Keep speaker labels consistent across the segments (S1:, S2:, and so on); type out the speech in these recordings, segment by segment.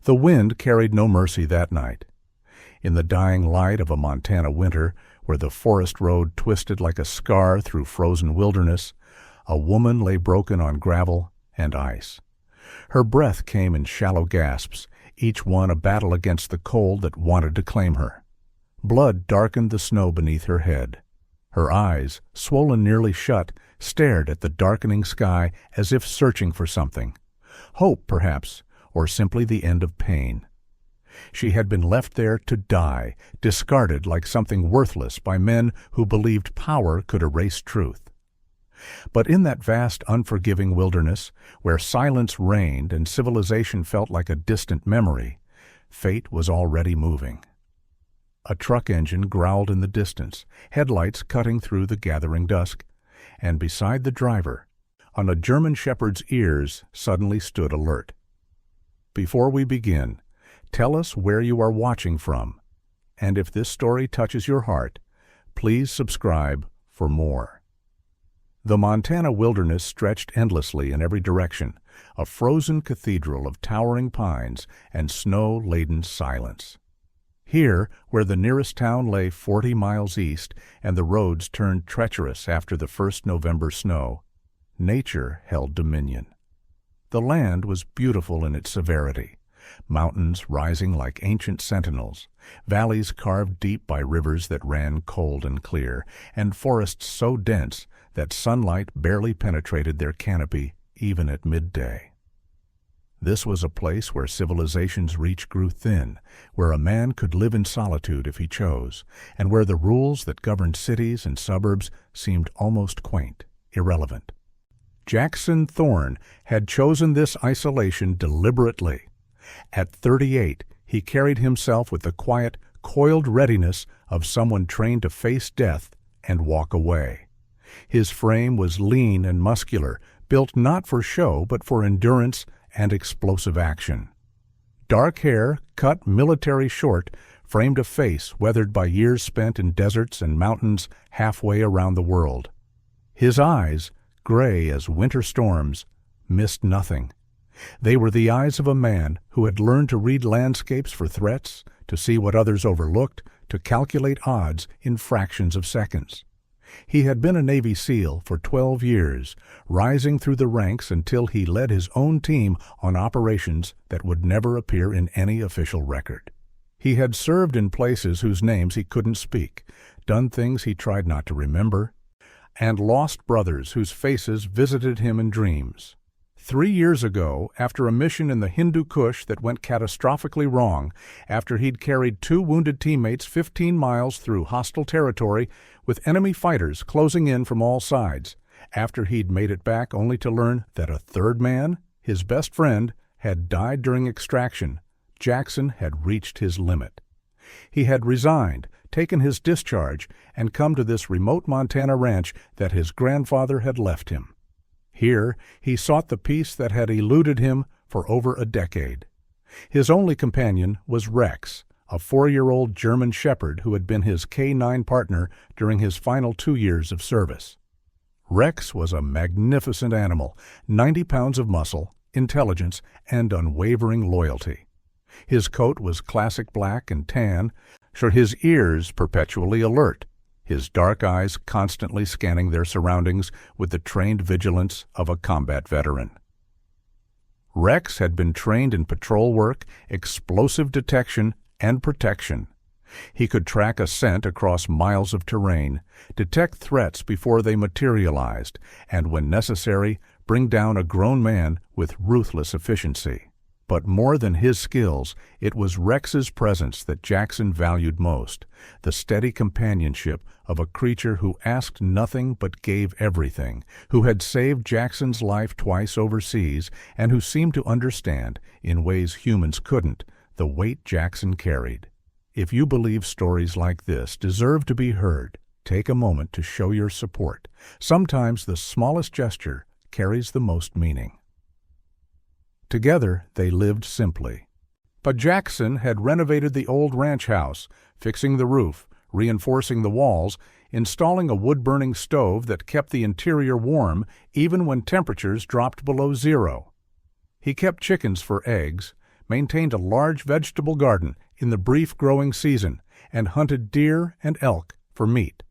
S1: The wind carried no mercy that night. In the dying light of a Montana winter, where the forest road twisted like a scar through frozen wilderness, a woman lay broken on gravel and ice. Her breath came in shallow gasps, each one a battle against the cold that wanted to claim her. Blood darkened the snow beneath her head. Her eyes, swollen nearly shut, stared at the darkening sky as if searching for something. Hope, perhaps, or simply the end of pain. She had been left there to die, discarded like something worthless by men who believed power could erase truth. But in that vast, unforgiving wilderness, where silence reigned and civilization felt like a distant memory, fate was already moving. A truck engine growled in the distance, headlights cutting through the gathering dusk, and beside the driver, on a German shepherd's ears, suddenly stood alert. Before we begin, tell us where you are watching from, and if this story touches your heart, please subscribe for more. The Montana wilderness stretched endlessly in every direction, a frozen cathedral of towering pines and snow-laden silence. Here, where the nearest town lay 40 miles east and the roads turned treacherous after the first November snow, nature held dominion. The land was beautiful in its severity, mountains rising like ancient sentinels, valleys carved deep by rivers that ran cold and clear, and forests so dense that sunlight barely penetrated their canopy even at midday. This was a place where civilization's reach grew thin, where a man could live in solitude if he chose, and where the rules that governed cities and suburbs seemed almost quaint, irrelevant. Jackson Thorne had chosen this isolation deliberately. At 38, he carried himself with the quiet, coiled readiness of someone trained to face death and walk away. His frame was lean and muscular, built not for show but for endurance and explosive action. Dark hair, cut military short, framed a face weathered by years spent in deserts and mountains halfway around the world. His eyes, gray as winter storms, missed nothing. They were the eyes of a man who had learned to read landscapes for threats, to see what others overlooked, to calculate odds in fractions of seconds. He had been a Navy SEAL for 12 years, rising through the ranks until he led his own team on operations that would never appear in any official record. He had served in places whose names he couldn't speak, done things he tried not to remember, and lost brothers whose faces visited him in dreams. 3 years ago, after a mission in the Hindu Kush that went catastrophically wrong, after he'd carried 2 wounded teammates 15 miles through hostile territory with enemy fighters closing in from all sides, after he'd made it back only to learn that a third man, his best friend, had died during extraction, Jackson had reached his limit. He had resigned, taken his discharge, and come to this remote Montana ranch that his grandfather had left him. Here, he sought the peace that had eluded him for over a decade. His only companion was Rex, a 4-year-old German shepherd who had been his K-9 partner during his final 2 years of service. Rex was a magnificent animal, 90 pounds of muscle, intelligence, and unwavering loyalty. His coat was classic black and tan, his ears perpetually alert, his dark eyes constantly scanning their surroundings with the trained vigilance of a combat veteran. Rex had been trained in patrol work, explosive detection, and protection. He could track a scent across miles of terrain, detect threats before they materialized, and when necessary, bring down a grown man with ruthless efficiency. But more than his skills, it was Rex's presence that Jackson valued most, the steady companionship of a creature who asked nothing but gave everything, who had saved Jackson's life twice overseas, and who seemed to understand, in ways humans couldn't, the weight Jackson carried. If you believe stories like this deserve to be heard, take a moment to show your support. Sometimes the smallest gesture carries the most meaning. Together, they lived simply. But Jackson had renovated the old ranch house, fixing the roof, reinforcing the walls, installing a wood-burning stove that kept the interior warm even when temperatures dropped below zero. He kept chickens for eggs, maintained a large vegetable garden in the brief growing season, and hunted deer and elk for meat.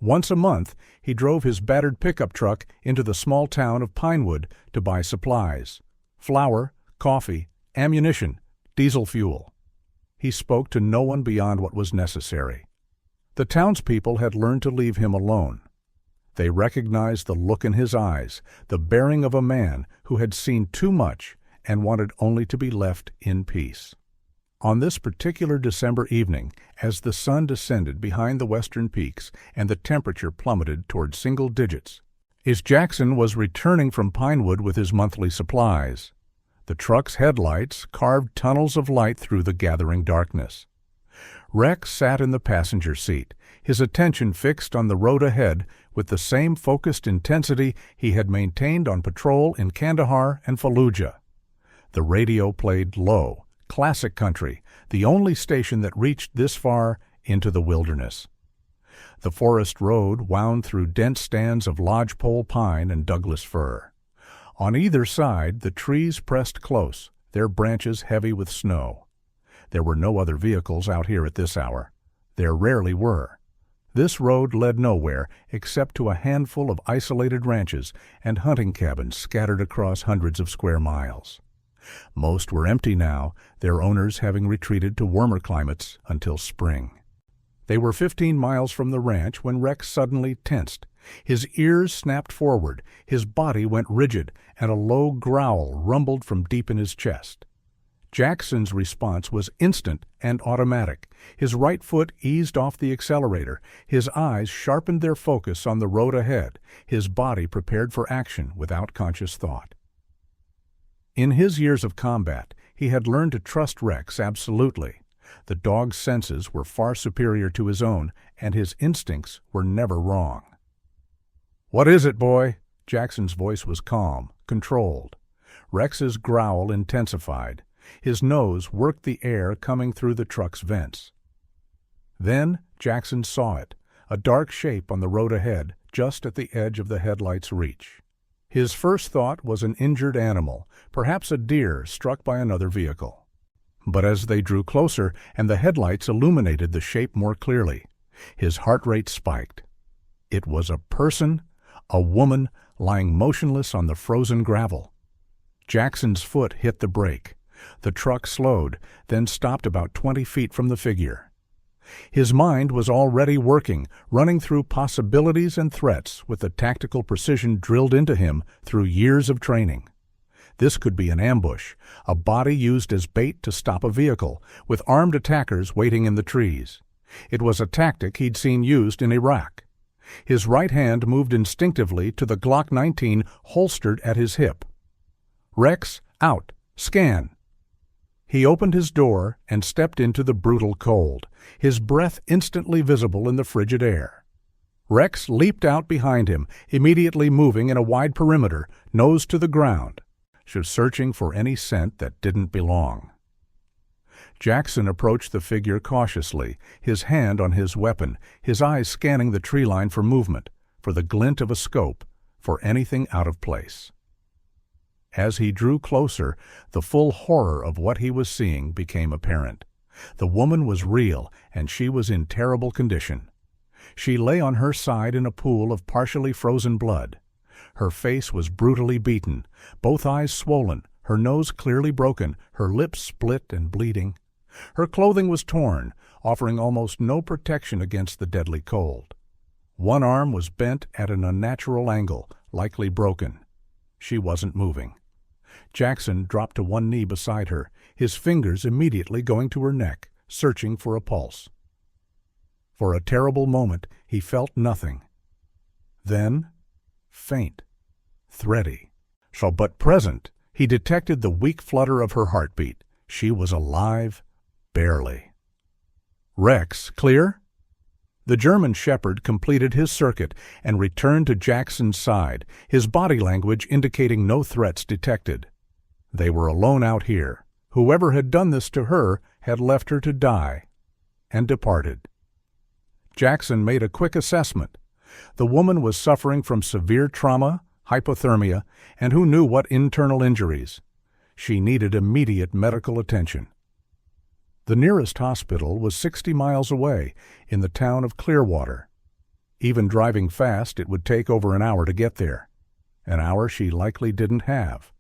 S1: Once a month, he drove his battered pickup truck into the small town of Pinewood to buy supplies: flour, coffee, ammunition, diesel fuel. He spoke to no one beyond what was necessary. The townspeople had learned to leave him alone. They recognized the look in his eyes, the bearing of a man who had seen too much and wanted only to be left in peace. On this particular December evening, as the sun descended behind the western peaks and the temperature plummeted toward single digits, as Jackson was returning from Pinewood with his monthly supplies, the truck's headlights carved tunnels of light through the gathering darkness. Rex sat in the passenger seat, his attention fixed on the road ahead with the same focused intensity he had maintained on patrol in Kandahar and Fallujah. The radio played low, classic country, the only station that reached this far into the wilderness. The forest road wound through dense stands of lodgepole pine and Douglas fir. On either side, the trees pressed close, their branches heavy with snow. There were no other vehicles out here at this hour. There rarely were. This road led nowhere except to a handful of isolated ranches and hunting cabins scattered across hundreds of square miles. Most were empty now, their owners having retreated to warmer climates until spring. They were 15 miles from the ranch when Rex suddenly tensed. His ears snapped forward, his body went rigid, and a low growl rumbled from deep in his chest. Jackson's response was instant and automatic. His right foot eased off the accelerator, his eyes sharpened their focus on the road ahead, his body prepared for action without conscious thought. In his years of combat, he had learned to trust Rex absolutely. The dog's senses were far superior to his own, and his instincts were never wrong. "What is it, boy?" Jackson's voice was calm, controlled. Rex's growl intensified. His nose worked the air coming through the truck's vents. Then Jackson saw it, a dark shape on the road ahead, just at the edge of the headlight's reach. His first thought was an injured animal, perhaps a deer struck by another vehicle. But as they drew closer and the headlights illuminated the shape more clearly, his heart rate spiked. It was a person, a woman, lying motionless on the frozen gravel. Jackson's foot hit the brake. The truck slowed, then stopped about 20 feet from the figure. His mind was already working, running through possibilities and threats with the tactical precision drilled into him through years of training. This could be an ambush, a body used as bait to stop a vehicle, with armed attackers waiting in the trees. It was a tactic he'd seen used in Iraq. His right hand moved instinctively to the Glock 19 holstered at his hip. "Rex, out! Scan!" He opened his door and stepped into the brutal cold, his breath instantly visible in the frigid air. Rex leaped out behind him, immediately moving in a wide perimeter, nose to the ground, searching for any scent that didn't belong. Jackson approached the figure cautiously, his hand on his weapon, his eyes scanning the tree line for movement, for the glint of a scope, for anything out of place. As he drew closer, the full horror of what he was seeing became apparent. The woman was real, and she was in terrible condition. She lay on her side in a pool of partially frozen blood. Her face was brutally beaten, both eyes swollen, her nose clearly broken, her lips split and bleeding. Her clothing was torn, offering almost no protection against the deadly cold. One arm was bent at an unnatural angle, likely broken. She wasn't moving. Jackson dropped to one knee beside her, his fingers immediately going to her neck, searching for a pulse. For a terrible moment, he felt nothing. Then, faint, thready, but present, he detected the weak flutter of her heartbeat. She was alive, barely. "Rex, clear?" The German shepherd completed his circuit and returned to Jackson's side, his body language indicating no threats detected. They were alone out here. Whoever had done this to her had left her to die, and departed. Jackson made a quick assessment. The woman was suffering from severe trauma, hypothermia, and who knew what internal injuries. She needed immediate medical attention. The nearest hospital was 60 miles away, in the town of Clearwater. Even driving fast, it would take over an hour to get there. An hour she likely didn't have.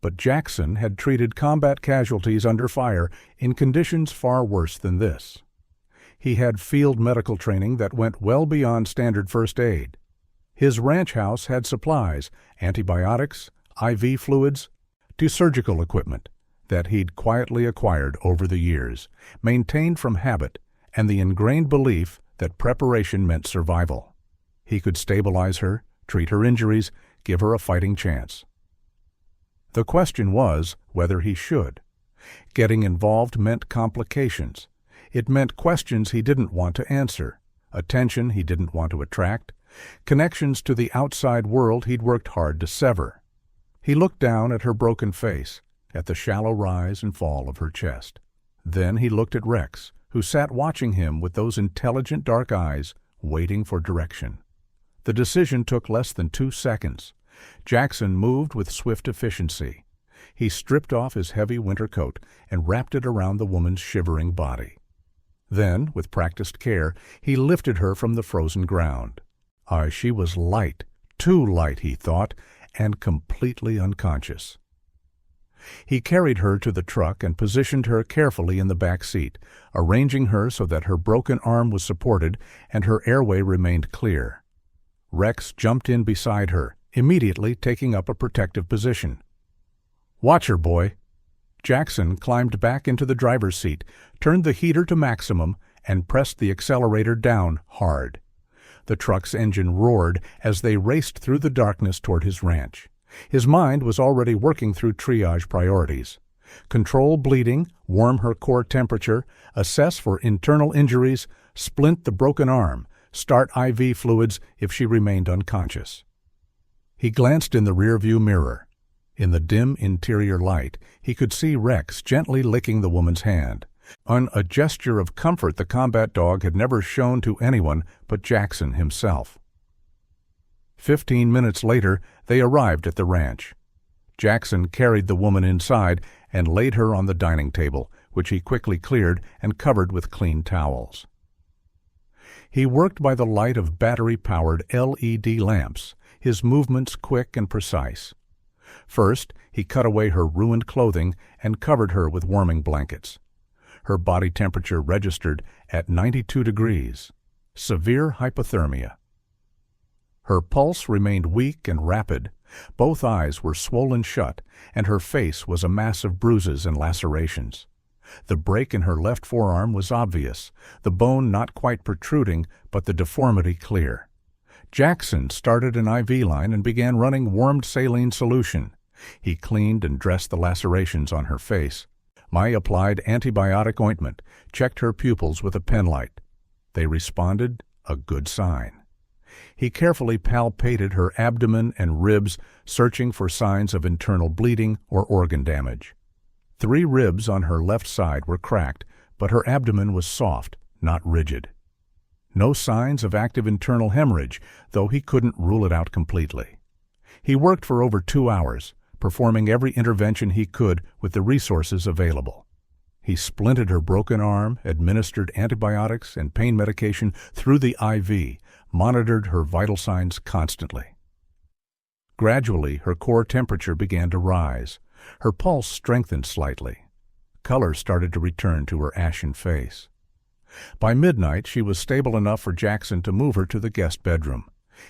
S1: But Jackson had treated combat casualties under fire in conditions far worse than this. He had field medical training that went well beyond standard first aid. His ranch house had supplies, antibiotics, IV fluids, to surgical equipment that he'd quietly acquired over the years, maintained from habit and the ingrained belief that preparation meant survival. He could stabilize her, treat her injuries, give her a fighting chance. The question was whether he should. Getting involved meant complications. It meant questions he didn't want to answer, attention he didn't want to attract, connections to the outside world he'd worked hard to sever. He looked down at her broken face, at the shallow rise and fall of her chest. Then he looked at Rex, who sat watching him with those intelligent dark eyes, waiting for direction. The decision took less than 2 seconds. Jackson moved with swift efficiency. He stripped off his heavy winter coat and wrapped it around the woman's shivering body. Then, with practiced care, he lifted her from the frozen ground. She was light, too light, he thought, and completely unconscious. He carried her to the truck and positioned her carefully in the back seat, arranging her so that her broken arm was supported and her airway remained clear. Rex jumped in beside her, immediately taking up a protective position. "Watch her, boy." Jackson climbed back into the driver's seat, turned the heater to maximum, and pressed the accelerator down hard. The truck's engine roared as they raced through the darkness toward his ranch. His mind was already working through triage priorities. Control bleeding, warm her core temperature, assess for internal injuries, splint the broken arm, start IV fluids if she remained unconscious. He glanced in the rearview mirror. In the dim interior light, he could see Rex gently licking the woman's hand, a gesture of comfort the combat dog had never shown to anyone but Jackson himself. 15 minutes later, they arrived at the ranch. Jackson carried the woman inside and laid her on the dining table, which he quickly cleared and covered with clean towels. He worked by the light of battery-powered LED lamps, his movements quick and precise. First, he cut away her ruined clothing and covered her with warming blankets. Her body temperature registered at 92 degrees, severe hypothermia. Her pulse remained weak and rapid. Both eyes were swollen shut, and her face was a mass of bruises and lacerations. The break in her left forearm was obvious, the bone not quite protruding, but the deformity clear. Jackson started an IV line and began running warmed saline solution. He cleaned and dressed the lacerations on her face. Mai applied antibiotic ointment, checked her pupils with a penlight. They responded, a good sign. He carefully palpated her abdomen and ribs, searching for signs of internal bleeding or organ damage. 3 ribs on her left side were cracked, but her abdomen was soft, not rigid. No signs of active internal hemorrhage, though he couldn't rule it out completely. He worked for over 2 hours, performing every intervention he could with the resources available. He splinted her broken arm, administered antibiotics and pain medication through the IV, monitored her vital signs constantly. Gradually, her core temperature began to rise. Her pulse strengthened slightly. Color started to return to her ashen face. By midnight, she was stable enough for Jackson to move her to the guest bedroom.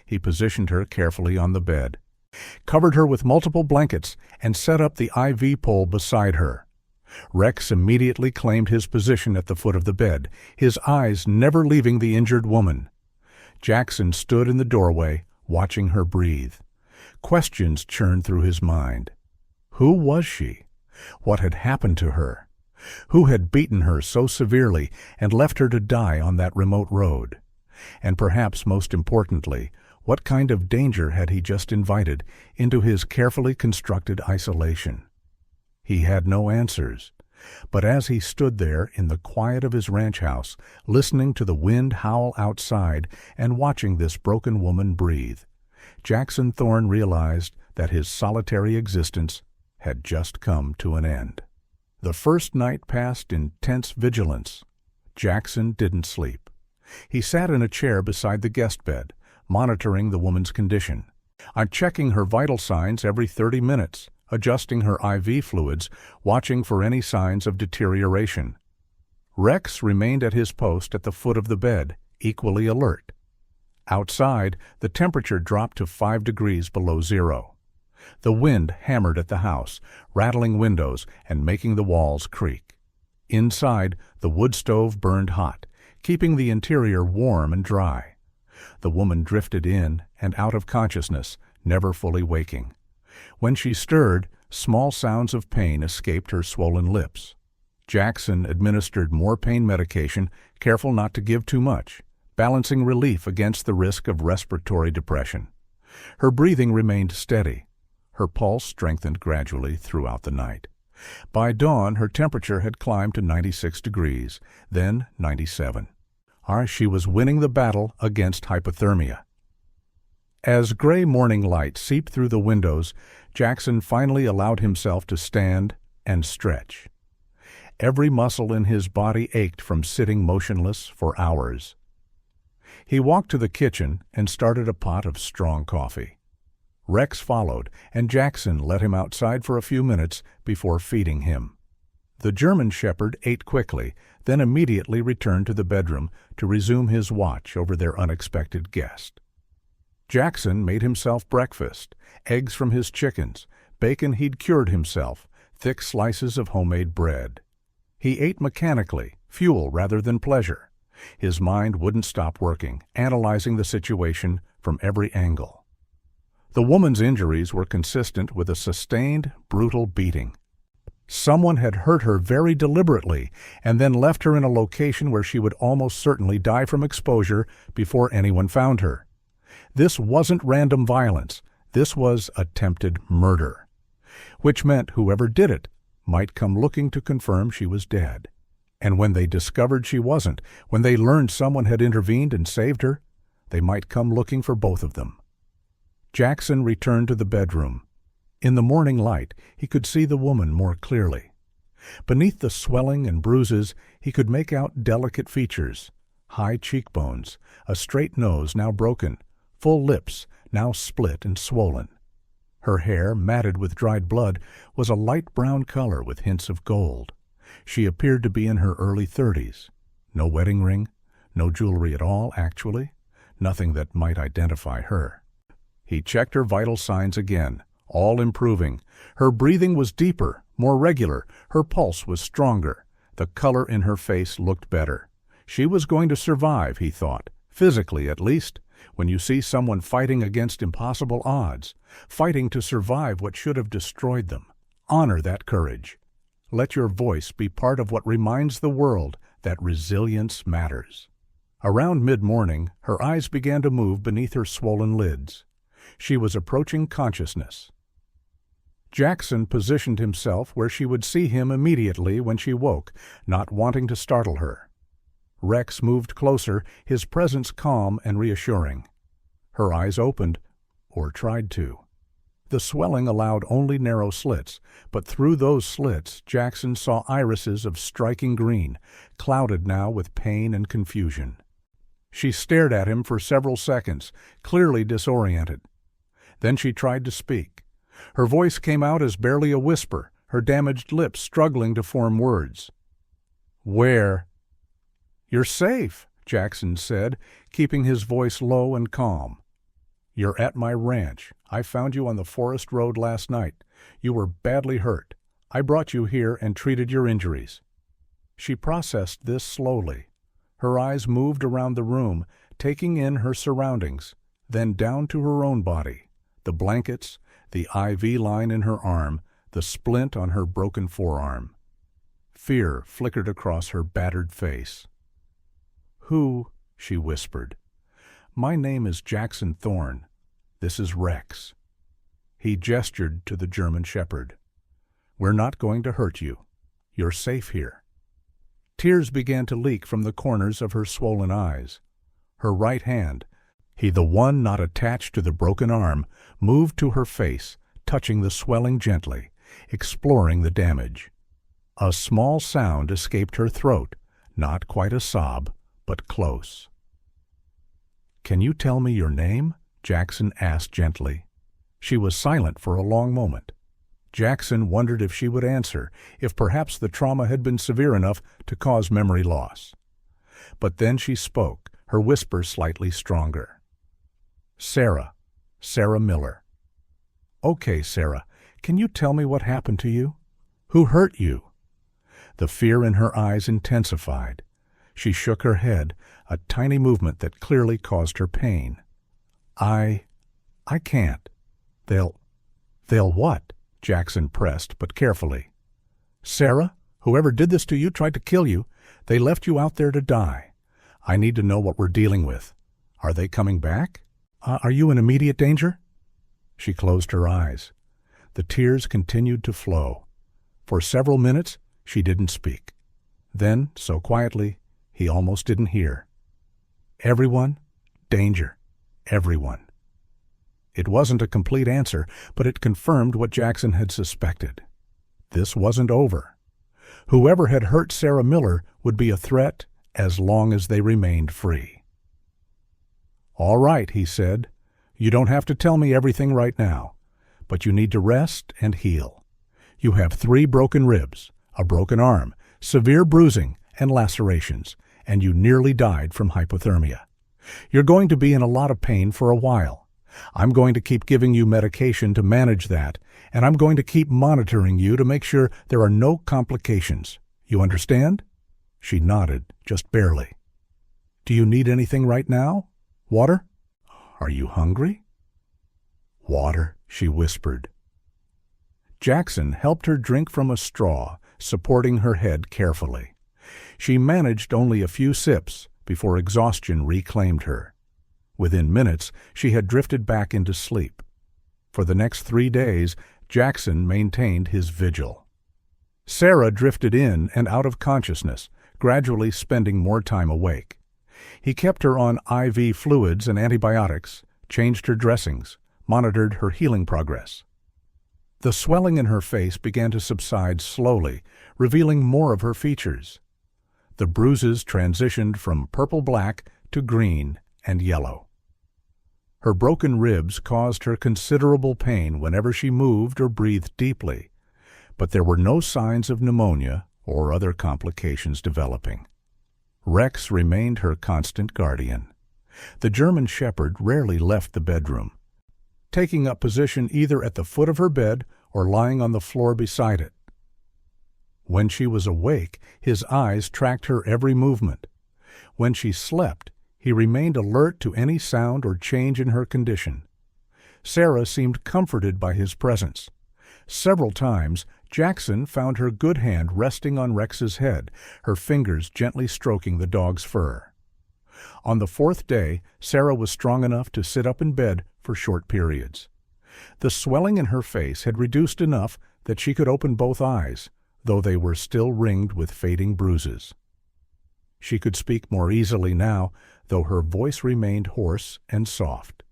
S1: He positioned her carefully on the bed, covered her with multiple blankets, and set up the IV pole beside her. Rex immediately claimed his position at the foot of the bed, his eyes never leaving the injured woman. Jackson stood in the doorway, watching her breathe. Questions churned through his mind. Who was she? What had happened to her? Who had beaten her so severely and left her to die on that remote road? And perhaps most importantly, what kind of danger had he just invited into his carefully constructed isolation? He had no answers, but as he stood there in the quiet of his ranch house, listening to the wind howl outside and watching this broken woman breathe, Jackson Thorne realized that his solitary existence had just come to an end. The first night passed in tense vigilance. Jackson didn't sleep. He sat in a chair beside the guest bed, monitoring the woman's condition, checking her vital signs every 30 minutes, adjusting her IV fluids, watching for any signs of deterioration. Rex remained at his post at the foot of the bed, equally alert. Outside, the temperature dropped to 5 degrees below zero. The wind hammered at the house, rattling windows and making the walls creak. Inside, the wood stove burned hot, keeping the interior warm and dry. The woman drifted in and out of consciousness, never fully waking. When she stirred, small sounds of pain escaped her swollen lips. Jackson administered more pain medication, careful not to give too much, balancing relief against the risk of respiratory depression. Her breathing remained steady. Her pulse strengthened gradually throughout the night. By dawn, her temperature had climbed to 96 degrees, then 97. She was winning the battle against hypothermia. As gray morning light seeped through the windows, Jackson finally allowed himself to stand and stretch. Every muscle in his body ached from sitting motionless for hours. He walked to the kitchen and started a pot of strong coffee. Rex followed, and Jackson let him outside for a few minutes before feeding him. The German shepherd ate quickly, then immediately returned to the bedroom to resume his watch over their unexpected guest. Jackson made himself breakfast, eggs from his chickens, bacon he'd cured himself, thick slices of homemade bread. He ate mechanically, fuel rather than pleasure. His mind wouldn't stop working, analyzing the situation from every angle. The woman's injuries were consistent with a sustained, brutal beating. Someone had hurt her very deliberately and then left her in a location where she would almost certainly die from exposure before anyone found her. This wasn't random violence. This was attempted murder, which meant whoever did it might come looking to confirm she was dead. And when they discovered she wasn't, when they learned someone had intervened and saved her, they might come looking for both of them. Jackson returned to the bedroom. In the morning light, he could see the woman more clearly. Beneath the swelling and bruises, he could make out delicate features, high cheekbones, a straight nose now broken, full lips now split and swollen. Her hair, matted with dried blood, was a light brown color with hints of gold. She appeared to be in her early 30s. No wedding ring, no jewelry at all, actually. Nothing that might identify her. He checked her vital signs again, all improving. Her breathing was deeper, more regular. Her pulse was stronger. The color in her face looked better. She was going to survive, he thought, physically at least. When you see someone fighting against impossible odds, fighting to survive what should have destroyed them, honor that courage. Let your voice be part of what reminds the world that resilience matters. Around mid-morning, her eyes began to move beneath her swollen lids. She was approaching consciousness. Jackson positioned himself where she would see him immediately when she woke, not wanting to startle her. Rex moved closer, his presence calm and reassuring. Her eyes opened, or tried to. The swelling allowed only narrow slits, but through those slits Jackson saw irises of striking green, clouded now with pain and confusion. She stared at him for several seconds, clearly disoriented. Then she tried to speak. Her voice came out as barely a whisper, her damaged lips struggling to form words. "Where?" "You're safe," Jackson said, keeping his voice low and calm. "You're at my ranch. I found you on the forest road last night. You were badly hurt. I brought you here and treated your injuries." She processed this slowly. Her eyes moved around the room, taking in her surroundings, then down to her own body, the blankets, the IV line in her arm, the splint on her broken forearm. Fear flickered across her battered face. "Who?" she whispered. "My name is Jackson Thorne. This is Rex." He gestured to the German shepherd. "We're not going to hurt you. You're safe here." Tears began to leak from the corners of her swollen eyes. Her right hand, the one not attached to the broken arm, moved to her face, touching the swelling gently, exploring the damage. A small sound escaped her throat, not quite a sob, but close. "Can you tell me your name?" Jackson asked gently. She was silent for a long moment. Jackson wondered if she would answer, if perhaps the trauma had been severe enough to cause memory loss. But then she spoke, her whisper slightly stronger. "Sarah. Sarah Miller." "Okay, Sarah, can you tell me what happened to you? Who hurt you?" The fear in her eyes intensified. She shook her head, a tiny movement that clearly caused her pain. I can't. They'll what?" Jackson pressed, but carefully. "Sarah, whoever did this to you tried to kill you. They left you out there to die. I need to know what we're dealing with. Are they coming back? Are you in immediate danger?" She closed her eyes. The tears continued to flow. For several minutes, she didn't speak. Then, so quietly, he almost didn't hear. "Everyone? Danger. Everyone." It wasn't a complete answer, but it confirmed what Jackson had suspected. This wasn't over. Whoever had hurt Sarah Miller would be a threat as long as they remained free. "All right," he said. "You don't have to tell me everything right now, but you need to rest and heal. You have 3 broken ribs, a broken arm, severe bruising and lacerations, and you nearly died from hypothermia. You're going to be in a lot of pain for a while. I'm going to keep giving you medication to manage that, and I'm going to keep monitoring you to make sure there are no complications. You understand?" She nodded, just barely. "Do you need anything right now? Water? Are you hungry?" "Water," she whispered. Jackson helped her drink from a straw, supporting her head carefully. She managed only a few sips before exhaustion reclaimed her. Within minutes, she had drifted back into sleep. For the next 3 days, Jackson maintained his vigil. Sarah drifted in and out of consciousness, gradually spending more time awake. He kept her on IV fluids and antibiotics, changed her dressings, monitored her healing progress. The swelling in her face began to subside slowly, revealing more of her features. The bruises transitioned from purple-black to green and yellow. Her broken ribs caused her considerable pain whenever she moved or breathed deeply, but there were no signs of pneumonia or other complications developing. Rex remained her constant guardian. The German Shepherd rarely left the bedroom, taking up position either at the foot of her bed or lying on the floor beside it. When she was awake, his eyes tracked her every movement. When she slept, he remained alert to any sound or change in her condition. Sarah seemed comforted by his presence. Several times, Jackson found her good hand resting on Rex's head, her fingers gently stroking the dog's fur. On the 4th day, Sarah was strong enough to sit up in bed for short periods. The swelling in her face had reduced enough that she could open both eyes, though they were still ringed with fading bruises. She could speak more easily now, though her voice remained hoarse and soft.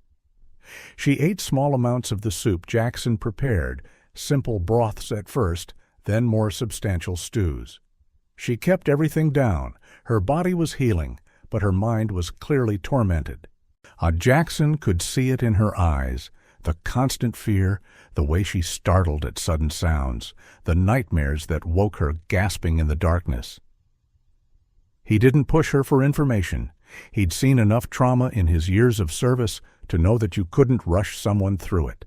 S1: She ate small amounts of the soup Jackson prepared, simple broths at first, then more substantial stews. She kept everything down. Her body was healing, but her mind was clearly tormented. Jackson could see it in her eyes, the constant fear, the way she startled at sudden sounds, the nightmares that woke her gasping in the darkness. He didn't push her for information. He'd seen enough trauma in his years of service to know that you couldn't rush someone through it.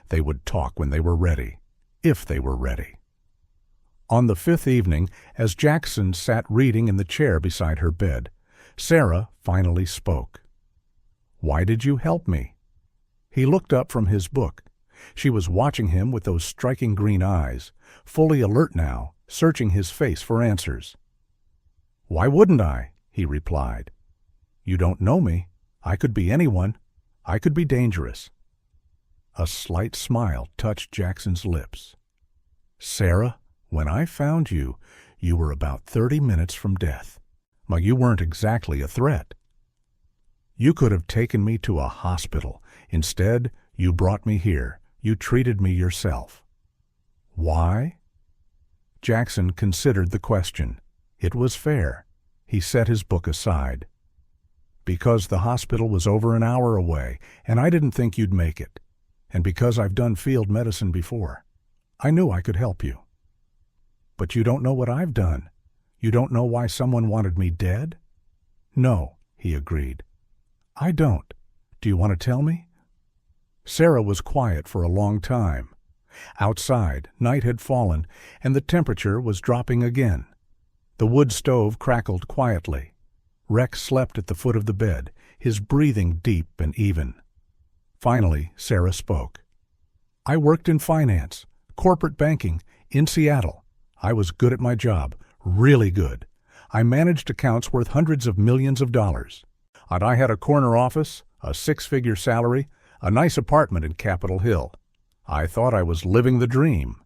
S1: They would talk when they were ready, if they were ready. On the 5th evening, as Jackson sat reading in the chair beside her bed, Sarah finally spoke. "Why did you help me?" He looked up from his book. She was watching him with those striking green eyes, fully alert now, searching his face for answers. "Why wouldn't I?" he replied. "You don't know me. I could be anyone. I could be dangerous." A slight smile touched Jackson's lips. "Sarah, when I found you, you were about 30 minutes from death. You weren't exactly a threat. You could have taken me to a hospital. Instead, you brought me here. You treated me yourself." Why? Jackson considered the question. It was fair. He set his book aside. Because the hospital was over an hour away, and I didn't think you'd make it. And because I've done field medicine before. I knew I could help you. But you don't know what I've done. You don't know why someone wanted me dead? No, he agreed. I don't. Do you want to tell me? Sarah was quiet for a long time. Outside, night had fallen, and the temperature was dropping again. The wood stove crackled quietly. Rex slept at the foot of the bed, his breathing deep and even. Finally, Sarah spoke. I worked in finance, corporate banking, in Seattle. I was good at my job, really good. I managed accounts worth hundreds of millions of dollars. And I had a corner office, a six-figure salary, a nice apartment in Capitol Hill. I thought I was living the dream.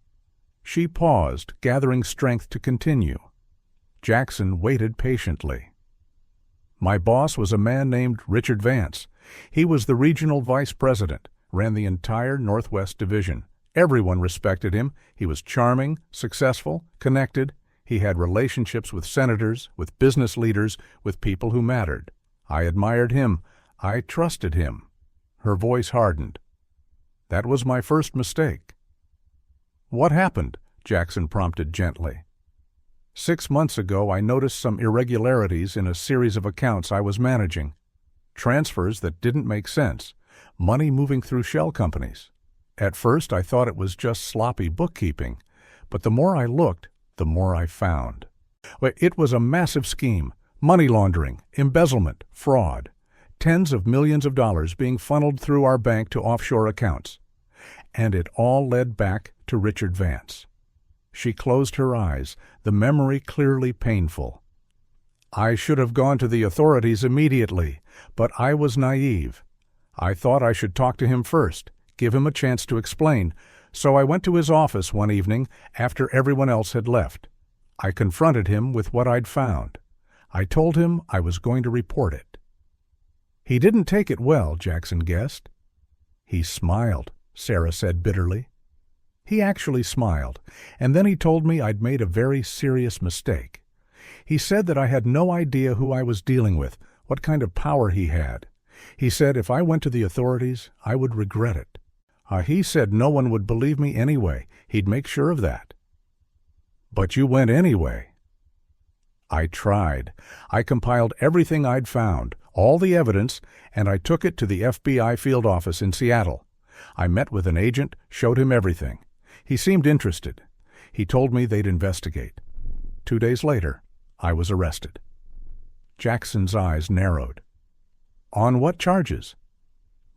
S1: She paused, gathering strength to continue. Jackson waited patiently. My boss was a man named Richard Vance. He was the regional vice president, ran the entire Northwest Division. Everyone respected him. He was charming, successful, connected. He had relationships with senators, with business leaders, with people who mattered. I admired him. I trusted him. Her voice hardened. That was my first mistake. What happened? Jackson prompted gently. 6 months ago, I noticed some irregularities in a series of accounts I was managing. Transfers that didn't make sense. Money moving through shell companies. At first, I thought it was just sloppy bookkeeping, but the more I looked, the more I found. It was a massive scheme. Money laundering, embezzlement, fraud. Tens of millions of dollars being funneled through our bank to offshore accounts. And it all led back to Richard Vance. She closed her eyes, the memory clearly painful. I should have gone to the authorities immediately, but I was naive. I thought I should talk to him first, give him a chance to explain, so I went to his office one evening after everyone else had left. I confronted him with what I'd found. I told him I was going to report it. He didn't take it well, Jackson guessed. He smiled, Sarah said bitterly. He actually smiled, and then he told me I'd made a very serious mistake. He said that I had no idea who I was dealing with, what kind of power he had. He said if I went to the authorities, I would regret it. He said no one would believe me anyway. He'd make sure of that. But you went anyway. I tried. I compiled everything I'd found, all the evidence, and I took it to the FBI field office in Seattle. I met with an agent, showed him everything. He seemed interested. He told me they'd investigate. 2 days later, I was arrested. Jackson's eyes narrowed. On what charges?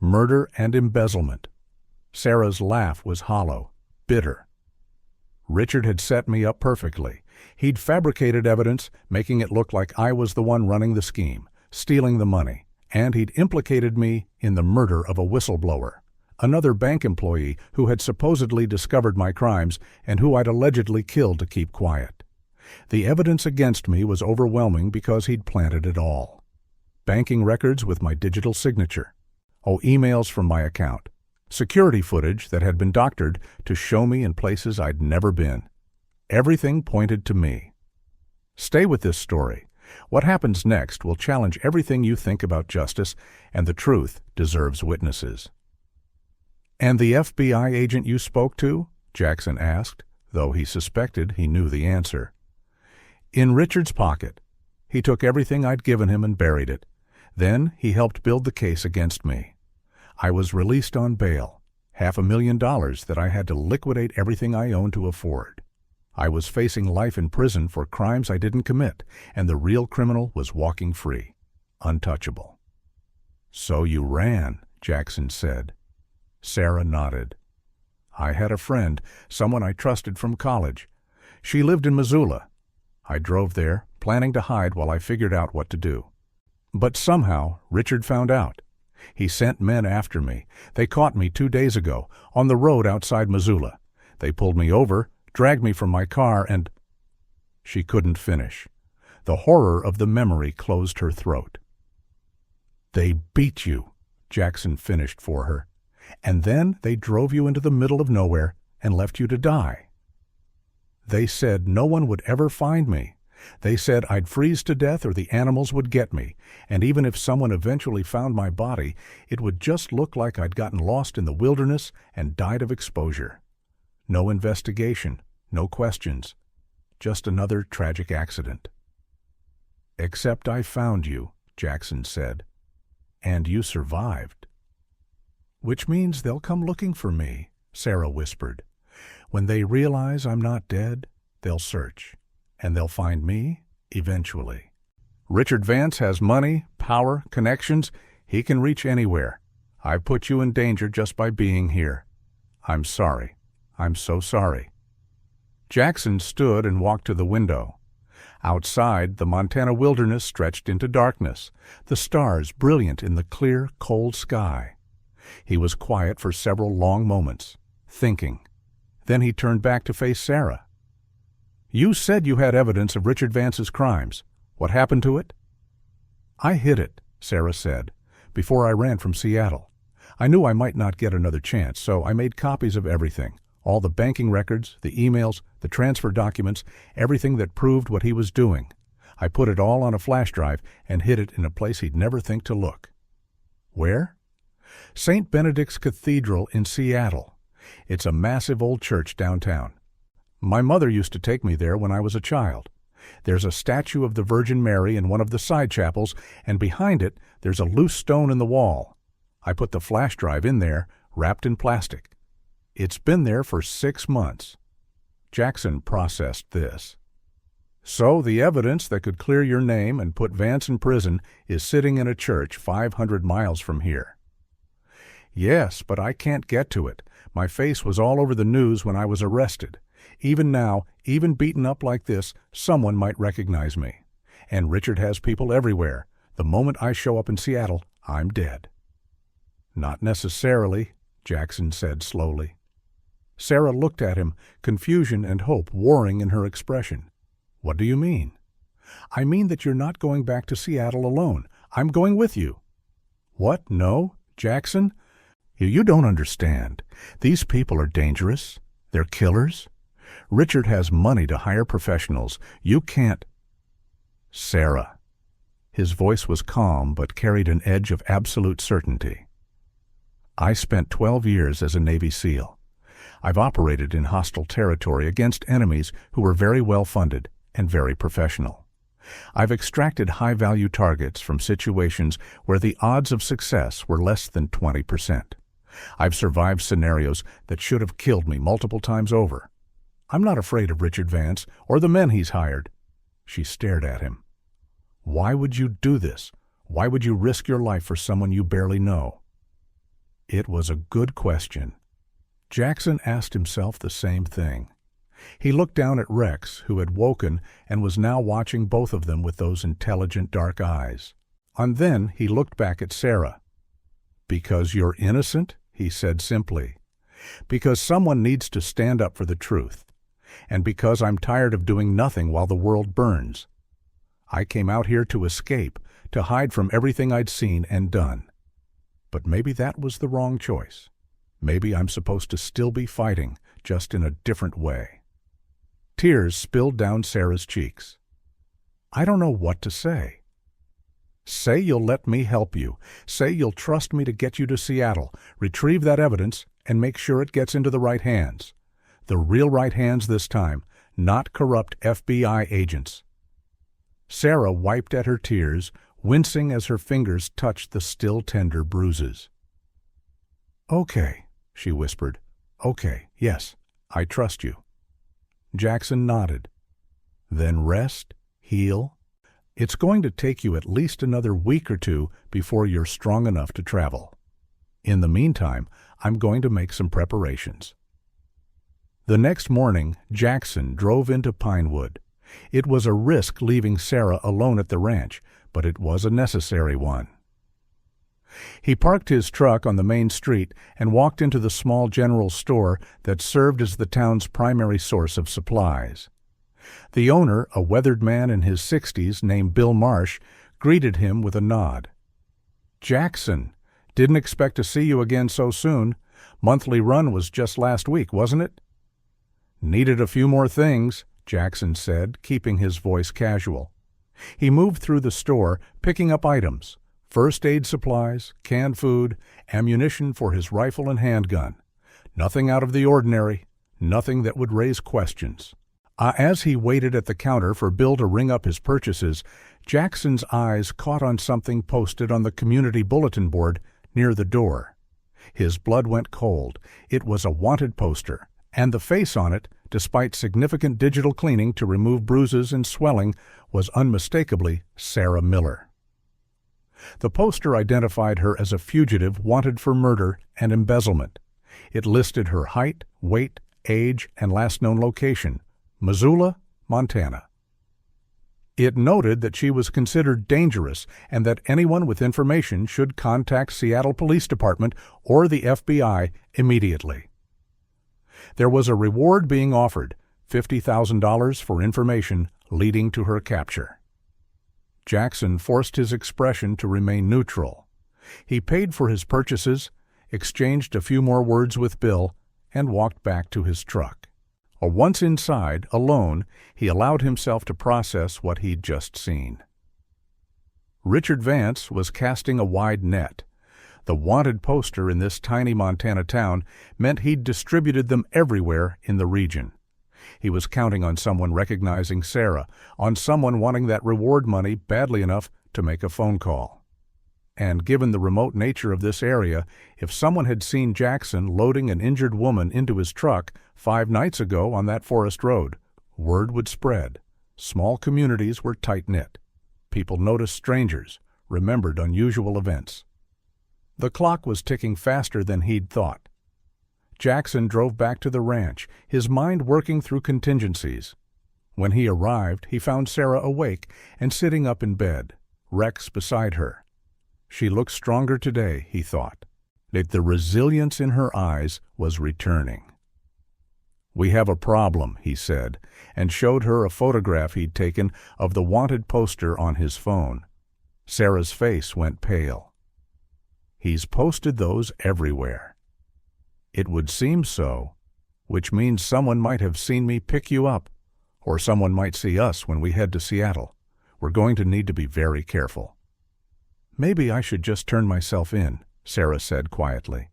S1: Murder and embezzlement. Sarah's laugh was hollow, bitter. Richard had set me up perfectly. He'd fabricated evidence, making it look like I was the one running the scheme, stealing the money, and he'd implicated me in the murder of a whistleblower, another bank employee who had supposedly discovered my crimes and who I'd allegedly killed to keep quiet. The evidence against me was overwhelming because he'd planted it all. Banking records with my digital signature. Emails from my account. Security footage that had been doctored to show me in places I'd never been. Everything pointed to me. Stay with this story. What happens next will challenge everything you think about justice, and the truth deserves witnesses. And the FBI agent you spoke to? Jackson asked, though he suspected he knew the answer. In Richard's pocket. He took everything I'd given him and buried it. Then he helped build the case against me. I was released on bail, $500,000 that I had to liquidate everything I owned to afford. I was facing life in prison for crimes I didn't commit, and the real criminal was walking free, untouchable. So you ran, Jackson said. Sarah nodded. I had a friend, someone I trusted from college. She lived in Missoula. I drove there, planning to hide while I figured out what to do. But somehow, Richard found out. He sent men after me. They caught me 2 days ago, on the road outside Missoula. They pulled me over, dragged me from my car, and... She couldn't finish. The horror of the memory closed her throat. They beat you, Jackson finished for her. And then they drove you into the middle of nowhere and left you to die. They said no one would ever find me. They said I'd freeze to death or the animals would get me, and even if someone eventually found my body, it would just look like I'd gotten lost in the wilderness and died of exposure. No investigation, no questions, just another tragic accident. "Except I found you," Jackson said, "and you survived." "Which means they'll come looking for me," Sarah whispered. "When they realize I'm not dead, they'll search, and they'll find me eventually. Richard Vance has money, power, connections. He can reach anywhere. I've put you in danger just by being here. I'm sorry. I'm so sorry." Jackson stood and walked to the window. Outside, the Montana wilderness stretched into darkness, the stars brilliant in the clear, cold sky. He was quiet for several long moments, thinking. Then he turned back to face Sarah. "You said you had evidence of Richard Vance's crimes. What happened to it?" "I hid it," Sarah said, "before I ran from Seattle. I knew I might not get another chance, so I made copies of everything. All the banking records, the emails, the transfer documents, everything that proved what he was doing. I put it all on a flash drive and hid it in a place he'd never think to look." "Where?" "St. Benedict's Cathedral in Seattle. It's a massive old church downtown. My mother used to take me there when I was a child. There's a statue of the Virgin Mary in one of the side chapels, and behind it there's a loose stone in the wall. I put the flash drive in there, wrapped in plastic. It's been there for 6 months." Jackson processed this. "So the evidence that could clear your name and put Vance in prison is sitting in a church 500 miles from here." "Yes, but I can't get to it. My face was all over the news when I was arrested. Even now, even beaten up like this, someone might recognize me. And Richard has people everywhere. The moment I show up in Seattle, I'm dead." "Not necessarily," Jackson said slowly. Sarah looked at him, confusion and hope warring in her expression. "What do you mean?" "I mean that you're not going back to Seattle alone. I'm going with you." "What? No? Jackson? You don't understand. These people are dangerous. They're killers. Richard has money to hire professionals. You can't—" "Sarah." His voice was calm but carried an edge of absolute certainty. "I spent 12 years as a Navy SEAL. I've operated in hostile territory against enemies who were very well funded and very professional. I've extracted high-value targets from situations where the odds of success were less than 20%. I've survived scenarios that should have killed me multiple times over. I'm not afraid of Richard Vance or the men he's hired." She stared at him. "Why would you do this? Why would you risk your life for someone you barely know?" It was a good question. Jackson asked himself the same thing. He looked down at Rex, who had woken and was now watching both of them with those intelligent dark eyes. And then he looked back at Sarah. "Because you're innocent?" he said simply. "Because someone needs to stand up for the truth. And because I'm tired of doing nothing while the world burns. I came out here to escape, to hide from everything I'd seen and done. But maybe that was the wrong choice. Maybe I'm supposed to still be fighting, just in a different way." Tears spilled down Sarah's cheeks. "I don't know what to say." "Say you'll let me help you. Say you'll trust me to get you to Seattle, retrieve that evidence, and make sure it gets into the right hands. The real right hands this time, not corrupt FBI agents." Sarah wiped at her tears, wincing as her fingers touched the still tender bruises. "Okay," she whispered. "Okay, yes, I trust you." Jackson nodded. "Then rest, heal. It's going to take you at least another week or two before you're strong enough to travel. In the meantime, I'm going to make some preparations." The next morning, Jackson drove into Pinewood. It was a risk leaving Sarah alone at the ranch, but it was a necessary one. He parked his truck on the main street and walked into the small general store that served as the town's primary source of supplies. The owner, a weathered man in his 60s named Bill Marsh, greeted him with a nod. "Jackson, didn't expect to see you again so soon. Monthly run was just last week, wasn't it?" "Needed a few more things," Jackson said, keeping his voice casual. He moved through the store, picking up items: first aid supplies, canned food, ammunition for his rifle and handgun. Nothing out of the ordinary, nothing that would raise questions. As he waited at the counter for Bill to ring up his purchases, Jackson's eyes caught on something posted on the community bulletin board near the door. His blood went cold. It was a wanted poster, and the face on it, despite significant digital cleaning to remove bruises and swelling, was unmistakably Sarah Miller. The poster identified her as a fugitive wanted for murder and embezzlement. It listed her height, weight, age, and last known location: Missoula, Montana. It noted that she was considered dangerous and that anyone with information should contact Seattle Police Department or the FBI immediately. There was a reward being offered, $50,000 for information leading to her capture. Jackson forced his expression to remain neutral. He paid for his purchases, exchanged a few more words with Bill, and walked back to his truck. Once inside, alone, he allowed himself to process what he'd just seen. Richard Vance was casting a wide net. The wanted poster in this tiny Montana town meant he'd distributed them everywhere in the region. He was counting on someone recognizing Sarah, on someone wanting that reward money badly enough to make a phone call. And given the remote nature of this area, if someone had seen Jackson loading an injured woman into his truck 5 nights ago on that forest road, word would spread. Small communities were tight-knit. People noticed strangers, remembered unusual events. The clock was ticking faster than he'd thought. Jackson drove back to the ranch, his mind working through contingencies. When he arrived, he found Sarah awake and sitting up in bed, Rex beside her. She looked stronger today, he thought. The resilience in her eyes was returning. "We have a problem," he said, and showed her a photograph he'd taken of the wanted poster on his phone. Sarah's face went pale. "He's posted those everywhere." "It would seem so, which means someone might have seen me pick you up, or someone might see us when we head to Seattle. We're going to need to be very careful." "Maybe I should just turn myself in," Sarah said quietly.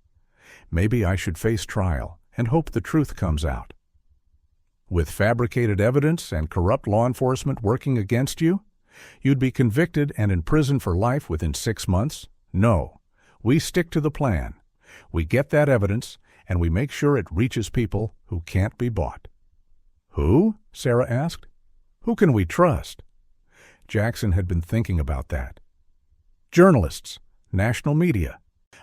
S1: "Maybe I should face trial and hope the truth comes out." "With fabricated evidence and corrupt law enforcement working against you? You'd be convicted and in prison for life within 6 months? No. We stick to the plan. We get that evidence, and we make sure it reaches people who can't be bought." "Who?" Sarah asked. "Who can we trust?" Jackson had been thinking about that. "Journalists, national media.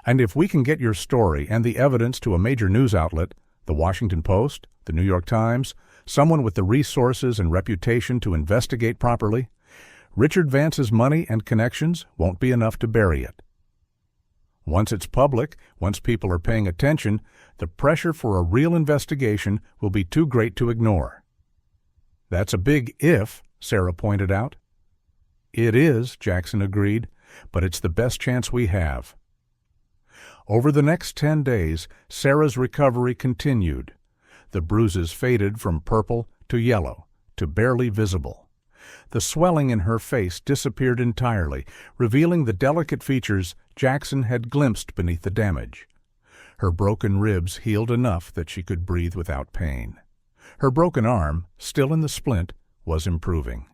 S1: And if we can get your story and the evidence to a major news outlet, the Washington Post, the New York Times, someone with the resources and reputation to investigate properly, Richard Vance's money and connections won't be enough to bury it. Once it's public, once people are paying attention, the pressure for a real investigation will be too great to ignore." "That's a big if," Sarah pointed out. "It is," Jackson agreed, "but it's the best chance we have." Over the next 10 days, Sarah's recovery continued. The bruises faded from purple to yellow to barely visible. The swelling in her face disappeared entirely, revealing the delicate features Jackson had glimpsed beneath the damage. Her broken ribs healed enough that she could breathe without pain. Her broken arm, still in the splint, was improving.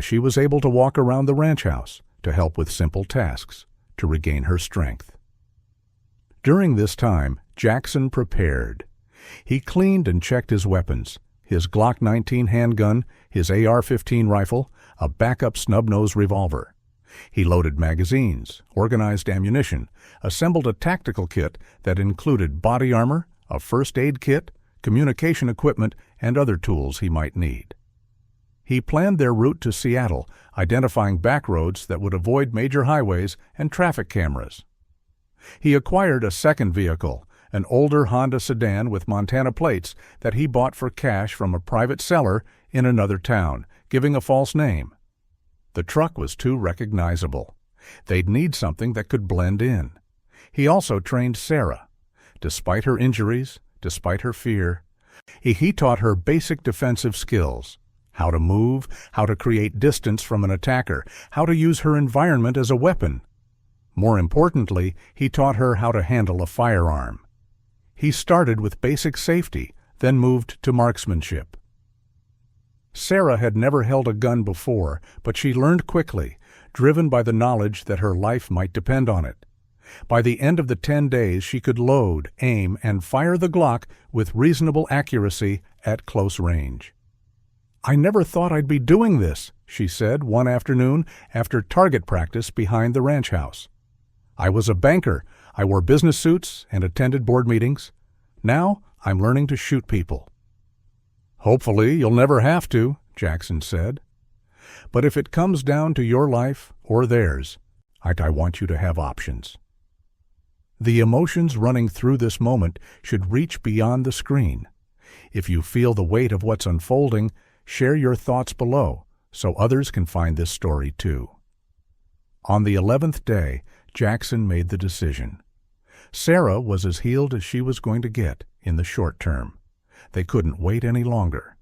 S1: She was able to walk around the ranch house, to help with simple tasks, to regain her strength. During this time, Jackson prepared. He cleaned and checked his weapons, his Glock 19 handgun, his AR-15 rifle, a backup snub-nose revolver. He loaded magazines, organized ammunition, assembled a tactical kit that included body armor, a first aid kit, communication equipment, and other tools he might need. He planned their route to Seattle, identifying back roads that would avoid major highways and traffic cameras. He acquired a second vehicle, an older Honda sedan with Montana plates that he bought for cash from a private seller in another town, giving a false name. The truck was too recognizable. They'd need something that could blend in. He also trained Sarah. Despite her injuries, despite her fear, He taught her basic defensive skills: how to move, how to create distance from an attacker, how to use her environment as a weapon. More importantly, he taught her how to handle a firearm. He started with basic safety, then moved to marksmanship. Sarah had never held a gun before, but she learned quickly, driven by the knowledge that her life might depend on it. By the end of the 10 days, she could load, aim, and fire the Glock with reasonable accuracy at close range. "I never thought I'd be doing this," she said one afternoon after target practice behind the ranch house. "I was a banker. I wore business suits and attended board meetings. Now I'm learning to shoot people." "Hopefully you'll never have to," Jackson said. "But if it comes down to your life or theirs, I want you to have options." The emotions running through this moment should reach beyond the screen. If you feel the weight of what's unfolding, share your thoughts below so others can find this story too. On the 11th day, Jackson made the decision. Sarah was as healed as she was going to get in the short term. They couldn't wait any longer.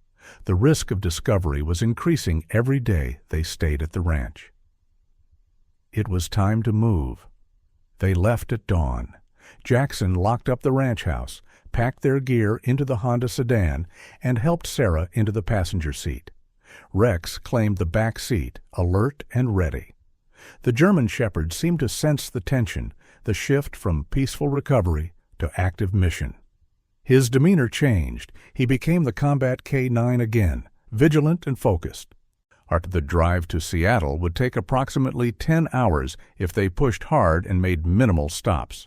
S1: The risk of discovery was increasing every day they stayed at the ranch. It was time to move. They left at dawn. Jackson locked up the ranch house, packed their gear into the Honda sedan, and helped Sarah into the passenger seat. Rex claimed the back seat, alert and ready. The German Shepherd seemed to sense the tension, the shift from peaceful recovery to active mission. His demeanor changed. He became the combat K9 again, vigilant and focused. The drive to Seattle would take approximately 10 hours if they pushed hard and made minimal stops.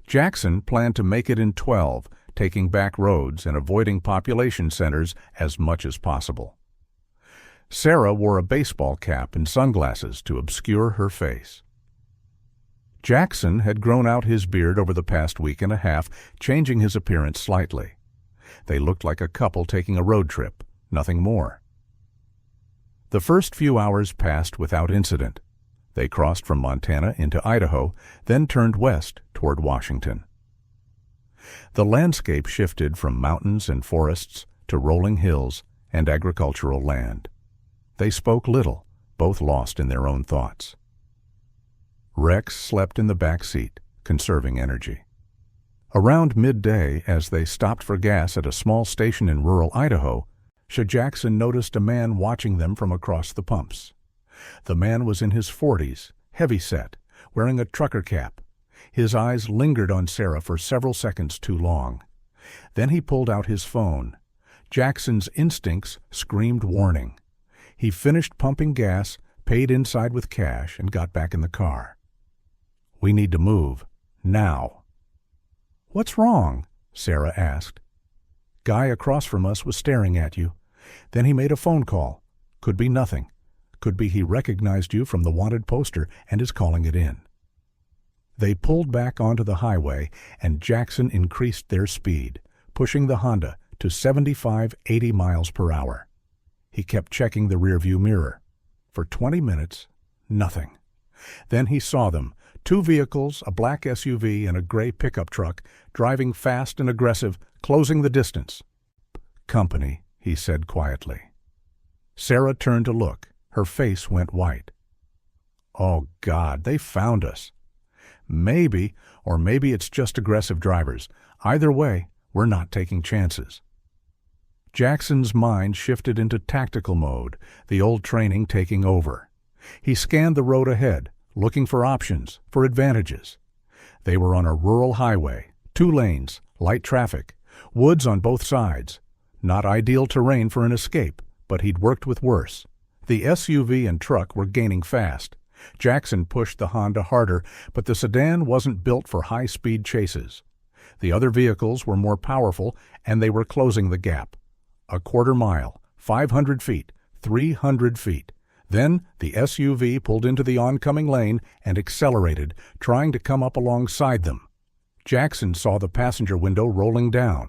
S1: Jackson planned to make it in 12, taking back roads and avoiding population centers as much as possible. Sarah wore a baseball cap and sunglasses to obscure her face. Jackson had grown out his beard over the past week and a half, changing his appearance slightly. They looked like a couple taking a road trip, nothing more. The first few hours passed without incident. They crossed from Montana into Idaho, then turned west toward Washington. The landscape shifted from mountains and forests to rolling hills and agricultural land. They spoke little, both lost in their own thoughts. Rex slept in the back seat, conserving energy. Around midday, as they stopped for gas at a small station in rural Idaho, Jackson noticed a man watching them from across the pumps. The man was in his 40s, heavy-set, wearing a trucker cap. His eyes lingered on Sarah for several seconds too long. Then he pulled out his phone. Jackson's instincts screamed warning. He finished pumping gas, paid inside with cash, and got back in the car. "We need to move. Now." "What's wrong?" Sarah asked. "Guy across from us was staring at you. Then he made a phone call. Could be nothing. Could be he recognized you from the wanted poster and is calling it in." They pulled back onto the highway, and Jackson increased their speed, pushing the Honda to 75-80 miles per hour. He kept checking the rearview mirror. For 20 minutes, nothing. Then he saw them, 2 vehicles, a black SUV and a gray pickup truck, driving fast and aggressive, closing the distance. "Company," he said quietly. Sarah turned to look. Her face went white. "Oh, God, they found us." "Maybe, or maybe it's just aggressive drivers. Either way, we're not taking chances." Jackson's mind shifted into tactical mode, the old training taking over. He scanned the road ahead, looking for options, for advantages. They were on a rural highway, 2 lanes, light traffic, woods on both sides. Not ideal terrain for an escape, but he'd worked with worse. The SUV and truck were gaining fast. Jackson pushed the Honda harder, but the sedan wasn't built for high-speed chases. The other vehicles were more powerful, and they were closing the gap. A quarter mile, 500 feet, 300 feet. Then the SUV pulled into the oncoming lane and accelerated, trying to come up alongside them. Jackson saw the passenger window rolling down.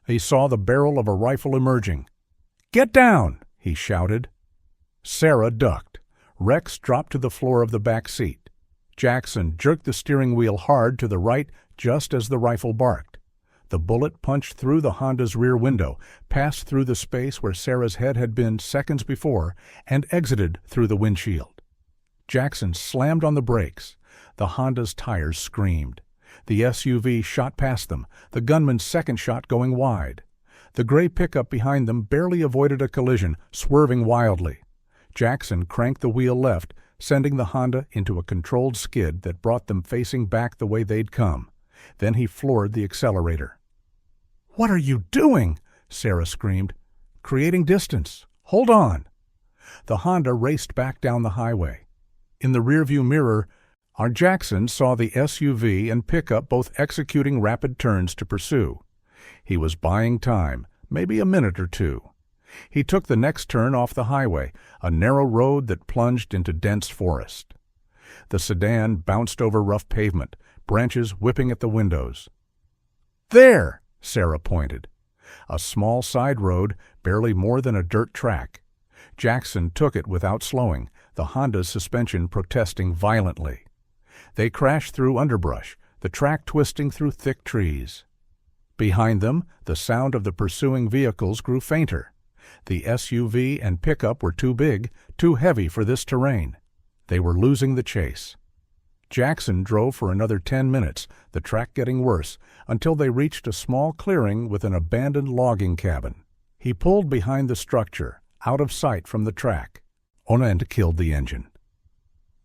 S1: He saw the barrel of a rifle emerging. "Get down!" he shouted. Sarah ducked. Rex dropped to the floor of the back seat. Jackson jerked the steering wheel hard to the right just as the rifle barked. The bullet punched through the Honda's rear window, passed through the space where Sarah's head had been seconds before, and exited through the windshield. Jackson slammed on the brakes. The Honda's tires screamed. The SUV shot past them, the gunman's second shot going wide. The gray pickup behind them barely avoided a collision, swerving wildly. Jackson cranked the wheel left, sending the Honda into a controlled skid that brought them facing back the way they'd come. Then he floored the accelerator. "What are you doing?" Sarah screamed. "Creating distance. Hold on." The Honda raced back down the highway. In the rearview mirror, our Jackson saw the SUV and pickup both executing rapid turns to pursue. He was buying time, maybe a minute or two. He took the next turn off the highway, a narrow road that plunged into dense forest. The sedan bounced over rough pavement, branches whipping at the windows. "There!" Sarah pointed. A small side road, barely more than a dirt track. Jackson took it without slowing, the Honda's suspension protesting violently. They crashed through underbrush, the track twisting through thick trees. Behind them, the sound of the pursuing vehicles grew fainter. The SUV and pickup were too big, too heavy for this terrain. They were losing the chase. Jackson drove for another 10 minutes, the track getting worse, until they reached a small clearing with an abandoned logging cabin. He pulled behind the structure, out of sight from the track. And killed the engine.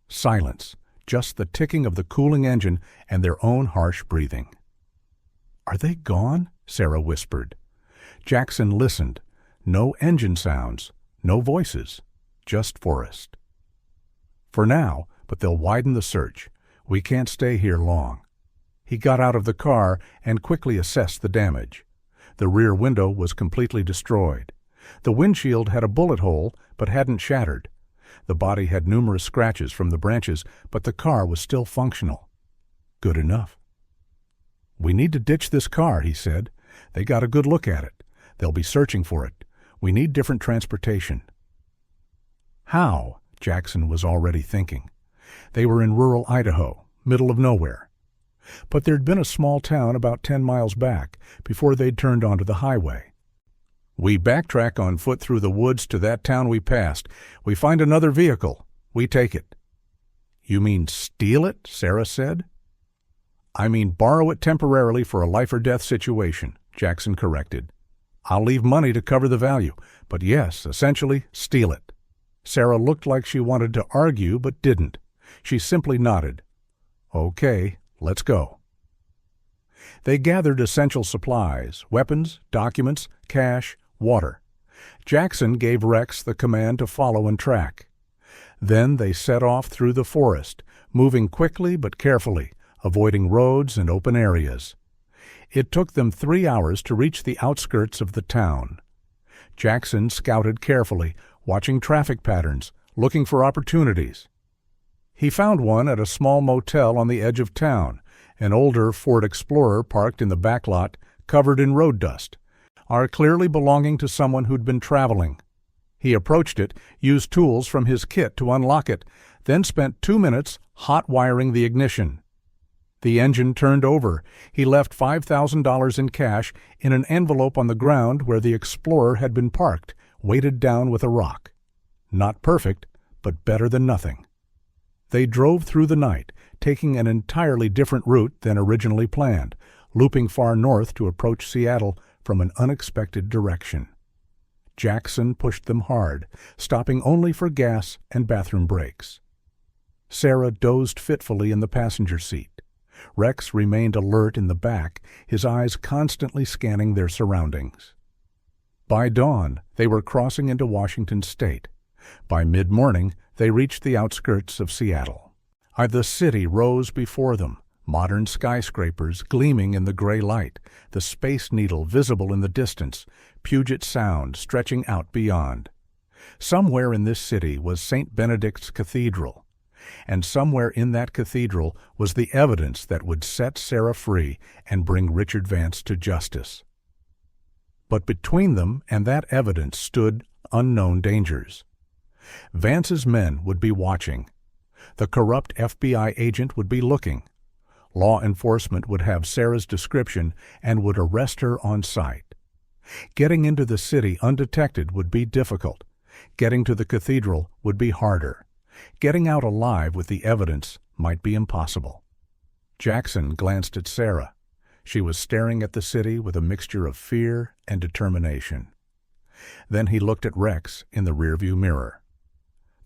S1: Silence, just the ticking of the cooling engine and their own harsh breathing. "Are they gone?" Sarah whispered. Jackson listened. No engine sounds, no voices, just forest. "For now, but they'll widen the search. We can't stay here long." He got out of the car and quickly assessed the damage. The rear window was completely destroyed. The windshield had a bullet hole, but hadn't shattered. The body had numerous scratches from the branches, but the car was still functional. Good enough. "We need to ditch this car," he said. "They got a good look at it. They'll be searching for it. We need different transportation." How? Jackson was already thinking. They were in rural Idaho, middle of nowhere. But there'd been a small town about 10 miles back before they'd turned onto the highway. "We backtrack on foot through the woods to that town we passed. We find another vehicle. We take it." "You mean steal it?" Sarah said. "I mean borrow it temporarily for a life-or-death situation," Jackson corrected. "I'll leave money to cover the value, but yes, essentially, steal it." Sarah looked like she wanted to argue but didn't. She simply nodded. "Okay, let's go." They gathered essential supplies, weapons, documents, cash, water. Jackson gave Rex the command to follow and track. Then they set off through the forest, moving quickly but carefully, avoiding roads and open areas. It took them 3 hours to reach the outskirts of the town. Jackson scouted carefully, watching traffic patterns, looking for opportunities. He found one at a small motel on the edge of town, an older Ford Explorer parked in the back lot, covered in road dust, clearly belonging to someone who'd been traveling. He approached it, used tools from his kit to unlock it, then spent 2 minutes hot wiring the ignition. The engine turned over. He left $5,000 in cash in an envelope on the ground where the Explorer had been parked, weighted down with a rock. Not perfect, but better than nothing. They drove through the night, taking an entirely different route than originally planned, looping far north to approach Seattle from an unexpected direction. Jackson pushed them hard, stopping only for gas and bathroom breaks. Sarah dozed fitfully in the passenger seat. Rex remained alert in the back, his eyes constantly scanning their surroundings. By dawn, they were crossing into Washington state. By mid-morning, they reached the outskirts of Seattle. The city rose before them, modern skyscrapers gleaming in the gray light, the Space Needle visible in the distance, Puget Sound stretching out beyond. Somewhere in this city was St. Benedict's Cathedral, and somewhere in that cathedral was the evidence that would set Sarah free and bring Richard Vance to justice. But between them and that evidence stood unknown dangers. Vance's men would be watching. The corrupt FBI agent would be looking Law enforcement would have Sarah's description and would arrest her on sight. Getting into the city undetected would be difficult. Getting to the cathedral would be harder. Getting out alive with the evidence might be impossible. Jackson glanced at Sarah. She was staring at the city with a mixture of fear and determination. Then he looked at Rex in the rearview mirror.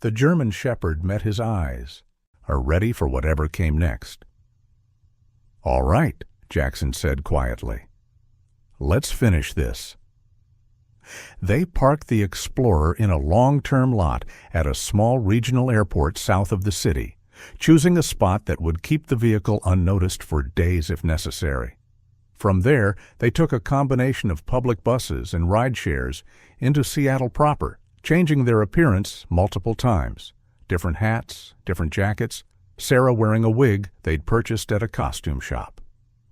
S1: The German shepherd met his eyes, ready for whatever came next. "All right," Jackson said quietly. "Let's finish this." They parked the Explorer in a long-term lot at a small regional airport south of the city, choosing a spot that would keep the vehicle unnoticed for days if necessary. From there, they took a combination of public buses and ride-shares into Seattle proper, changing their appearance multiple times. Different hats, different jackets, Sarah wearing a wig they'd purchased at a costume shop.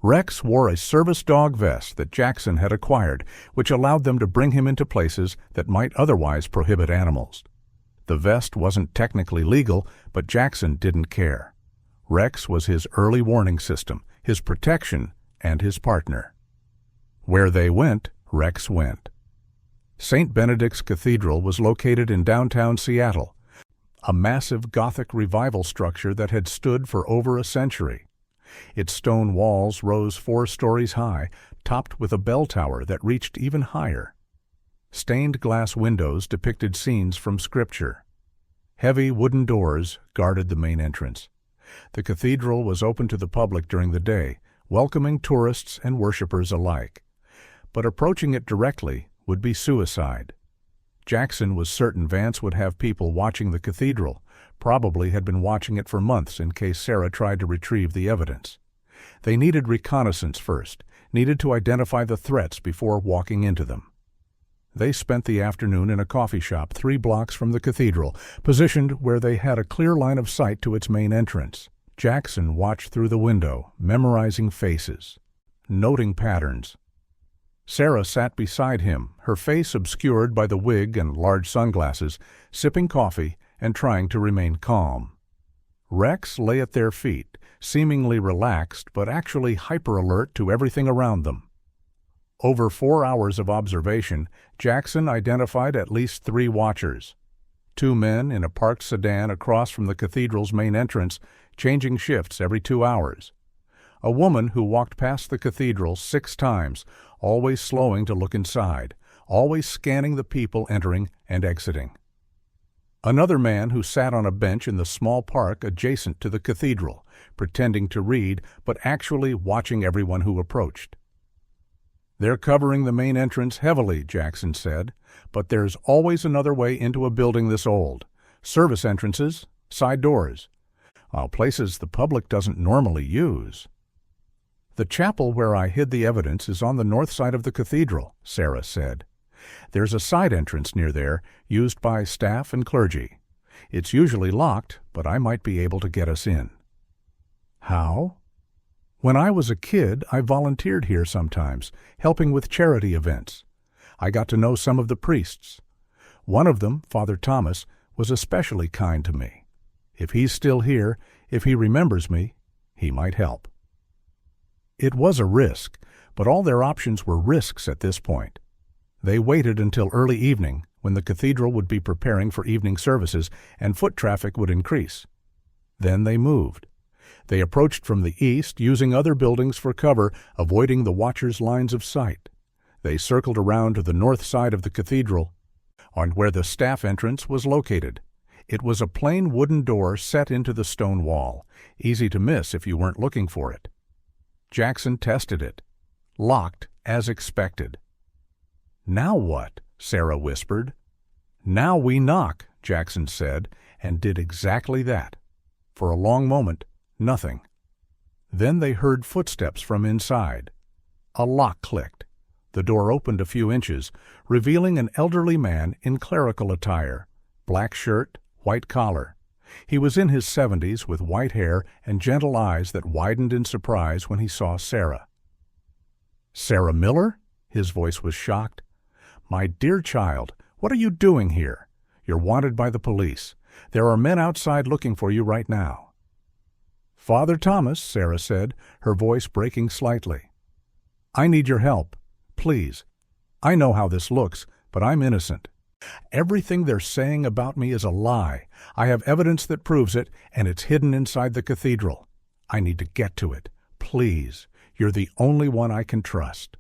S1: Rex wore a service dog vest that Jackson had acquired, which allowed them to bring him into places that might otherwise prohibit animals. The vest wasn't technically legal, but Jackson didn't care. Rex was his early warning system, his protection, and his partner. Where they went, Rex went. St. Benedict's Cathedral was located in downtown Seattle, a massive Gothic revival structure that had stood for over a century. Its stone walls rose 4 stories high, topped with a bell tower that reached even higher. Stained glass windows depicted scenes from Scripture. Heavy wooden doors guarded the main entrance. The cathedral was open to the public during the day, welcoming tourists and worshippers alike. But approaching it directly would be suicide. Jackson was certain Vance would have people watching the cathedral, probably had been watching it for months in case Sarah tried to retrieve the evidence. They needed reconnaissance first, needed to identify the threats before walking into them. They spent the afternoon in a coffee shop 3 blocks from the cathedral, positioned where they had a clear line of sight to its main entrance. Jackson watched through the window, memorizing faces, noting patterns. Sarah sat beside him, her face obscured by the wig and large sunglasses, sipping coffee and trying to remain calm. Rex lay at their feet, seemingly relaxed but actually hyper-alert to everything around them. Over 4 hours of observation, Jackson identified at least 3 watchers. 2 men in a parked sedan across from the cathedral's main entrance, changing shifts every 2 hours. A woman who walked past the cathedral 6 times, always slowing to look inside, always scanning the people entering and exiting. Another man who sat on a bench in the small park adjacent to the cathedral, pretending to read but actually watching everyone who approached. "They're covering the main entrance heavily," Jackson said, "but there's always another way into a building this old. Service entrances, side doors. Places the public doesn't normally use." "The chapel where I hid the evidence is on the north side of the cathedral," Sarah said. "There's a side entrance near there, used by staff and clergy. It's usually locked, but I might be able to get us in." "How?" "When I was a kid, I volunteered here sometimes, helping with charity events. I got to know some of the priests. One of them, Father Thomas, was especially kind to me. If he's still here, if he remembers me, he might help." It was a risk, but all their options were risks at this point. They waited until early evening, when the cathedral would be preparing for evening services and foot traffic would increase. Then they moved. They approached from the east, using other buildings for cover, avoiding the watchers' lines of sight. They circled around to the north side of the cathedral, on where the staff entrance was located. It was a plain wooden door set into the stone wall, easy to miss if you weren't looking for it. Jackson tested it. Locked as expected. "Now what?" Sarah whispered. "Now we knock," Jackson said, and did exactly that. For a long moment, nothing. Then they heard footsteps from inside. A lock clicked. The door opened a few inches, revealing an elderly man in clerical attire, black shirt, white collar. He was in his 70s with white hair and gentle eyes that widened in surprise when he saw Sarah. "Sarah Miller?" His voice was shocked. "My dear child, what are you doing here? You're wanted by the police. There are men outside looking for you right now." "Father Thomas," Sarah said, her voice breaking slightly. "I need your help. Please. I know how this looks, but I'm innocent. Everything they're saying about me is a lie. I have evidence that proves it, and it's hidden inside the cathedral. I need to get to it. Please. You're the only one I can trust."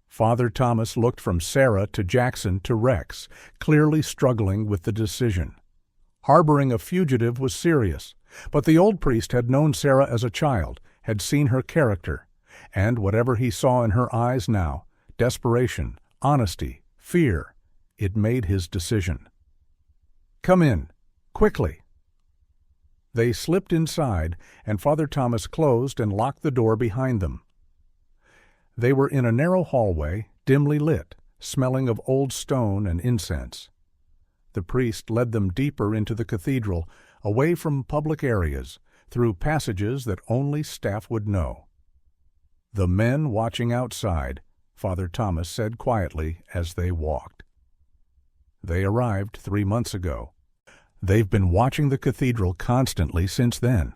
S1: Father Thomas looked from Sarah to Jackson to Rex, clearly struggling with the decision. Harboring a fugitive was serious, but the old priest had known Sarah as a child, had seen her character, and whatever he saw in her eyes now, desperation, honesty, fear, it made his decision. "Come in, quickly." They slipped inside, and Father Thomas closed and locked the door behind them. They were in a narrow hallway, dimly lit, smelling of old stone and incense. The priest led them deeper into the cathedral, away from public areas, through passages that only staff would know. "The men watching outside," Father Thomas said quietly as they walked. "They arrived 3 months ago. They've been watching the cathedral constantly since then.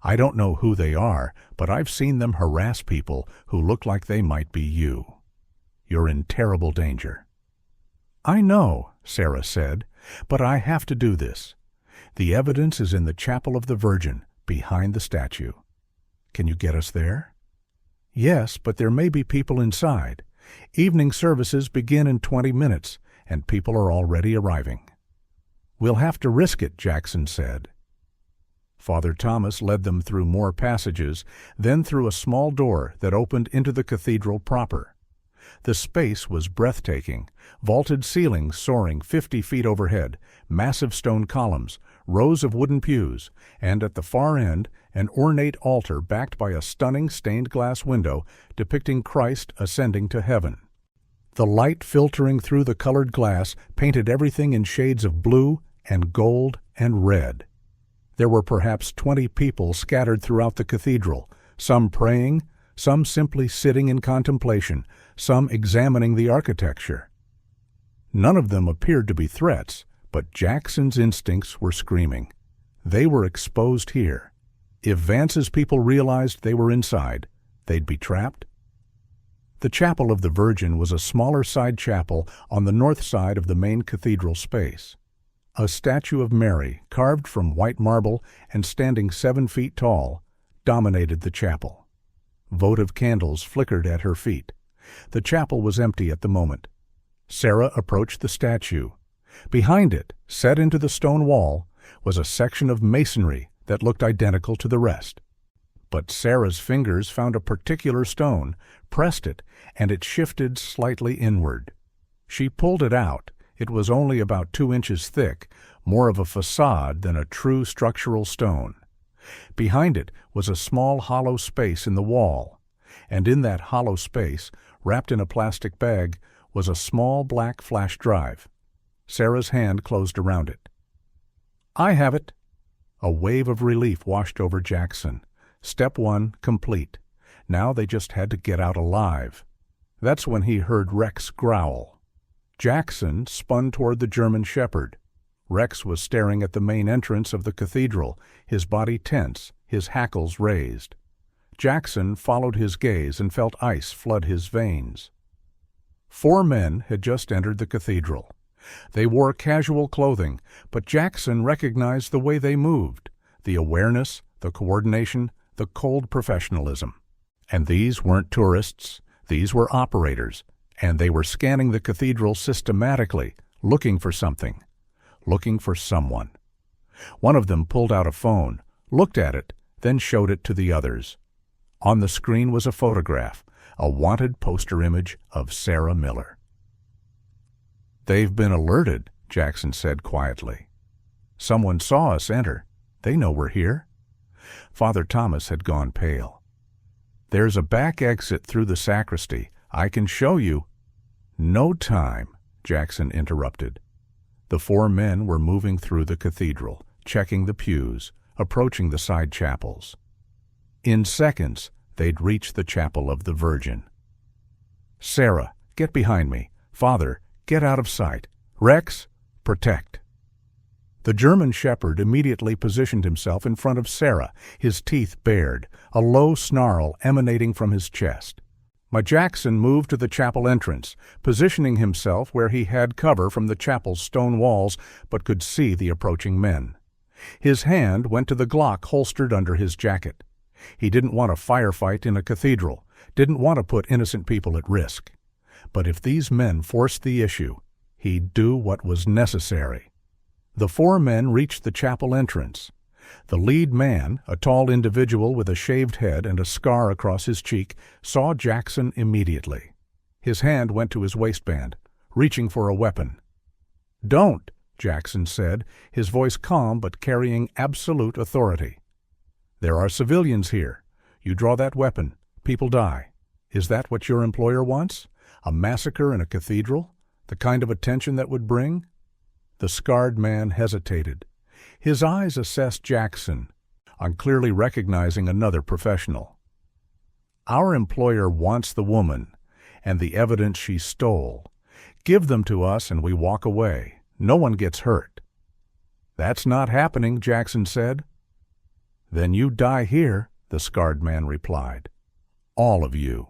S1: I don't know who they are, but I've seen them harass people who look like they might be you. You're in terrible danger." "I know," Sarah said, "but I have to do this. The evidence is in the Chapel of the Virgin, behind the statue. Can you get us there?" "Yes, but there may be people inside. Evening services begin in 20 minutes, and people are already arriving." "We'll have to risk it," Jackson said. Father Thomas led them through more passages, then through a small door that opened into the cathedral proper. The space was breathtaking, vaulted ceilings soaring 50 feet overhead, massive stone columns, rows of wooden pews, and at the far end, an ornate altar backed by a stunning stained-glass window depicting Christ ascending to heaven. The light filtering through the colored glass painted everything in shades of blue and gold and red. There were perhaps 20 people scattered throughout the cathedral, some praying, some simply sitting in contemplation, some examining the architecture. None of them appeared to be threats, but Jackson's instincts were screaming. They were exposed here. If Vance's people realized they were inside, they'd be trapped. The Chapel of the Virgin was a smaller side chapel on the north side of the main cathedral space. A statue of Mary, carved from white marble and standing 7 feet tall, dominated the chapel. Votive candles flickered at her feet. The chapel was empty at the moment. Sarah approached the statue. Behind it, set into the stone wall, was a section of masonry that looked identical to the rest. But Sarah's fingers found a particular stone, pressed it, and it shifted slightly inward. She pulled it out. It was only about 2 inches thick, more of a facade than a true structural stone. Behind it was a small hollow space in the wall, and in that hollow space, wrapped in a plastic bag, was a small black flash drive. Sarah's hand closed around it. "I have it." A wave of relief washed over Jackson. Step 1 complete. Now they just had to get out alive. That's when he heard Rex growl. Jackson spun toward the German shepherd. Rex was staring at the main entrance of the cathedral, his body tense, his hackles raised. Jackson followed his gaze and felt ice flood his veins. 4 men had just entered the cathedral. They wore casual clothing, but Jackson recognized the way they moved, the awareness, the coordination, the cold professionalism. And these weren't tourists, these were operators, and they were scanning the cathedral systematically, looking for something, looking for someone. One of them pulled out a phone, looked at it, then showed it to the others. On the screen was a photograph, a wanted poster image of Sarah Miller. "They've been alerted," Jackson said quietly. "Someone saw us enter. They know we're here." Father Thomas had gone pale. "There's a back exit through the sacristy. I can show you." "No time," Jackson interrupted. The 4 men were moving through the cathedral, checking the pews, approaching the side chapels. In seconds, they'd reach the Chapel of the Virgin. "Sarah, get behind me. Father, get out of sight. Rex, protect." The German shepherd immediately positioned himself in front of Sarah, his teeth bared, a low snarl emanating from his chest. Jackson moved to the chapel entrance, positioning himself where he had cover from the chapel's stone walls but could see the approaching men. His hand went to the Glock holstered under his jacket. He didn't want a firefight in a cathedral, didn't want to put innocent people at risk. But if these men forced the issue, he'd do what was necessary. The four men reached the chapel entrance. The lead man, a tall individual with a shaved head and a scar across his cheek, saw Jackson immediately. His hand went to his waistband, reaching for a weapon. "Don't," Jackson said, his voice calm but carrying absolute authority. "There are civilians here. You draw that weapon, people die. Is that what your employer wants? A massacre in a cathedral? The kind of attention that would bring?" The scarred man hesitated. His eyes assessed Jackson, on clearly recognizing another professional. "Our employer wants the woman, and the evidence she stole. Give them to us and we walk away. No one gets hurt." "That's not happening," Jackson said. "Then you die here," the scarred man replied. "All of you."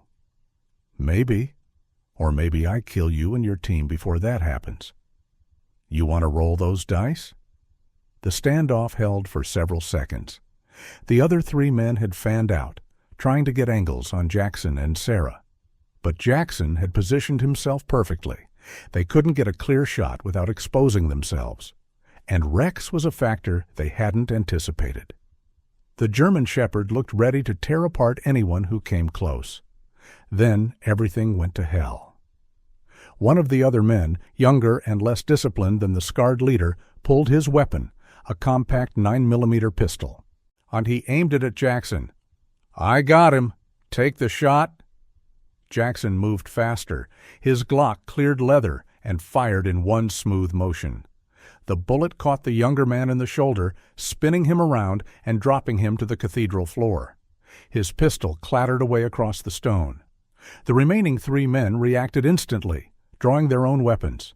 S1: "Maybe. Or maybe I kill you and your team before that happens. You want to roll those dice?" The standoff held for several seconds. The other three men had fanned out, trying to get angles on Jackson and Sarah. But Jackson had positioned himself perfectly. They couldn't get a clear shot without exposing themselves. And Rex was a factor they hadn't anticipated. The German shepherd looked ready to tear apart anyone who came close. Then everything went to hell. One of the other men, younger and less disciplined than the scarred leader, pulled his weapon, a compact 9mm pistol. And he aimed it at Jackson. "I got him. Take the shot." Jackson moved faster. His Glock cleared leather and fired in one smooth motion. The bullet caught the younger man in the shoulder, spinning him around and dropping him to the cathedral floor. His pistol clattered away across the stone. The remaining three men reacted instantly, drawing their own weapons.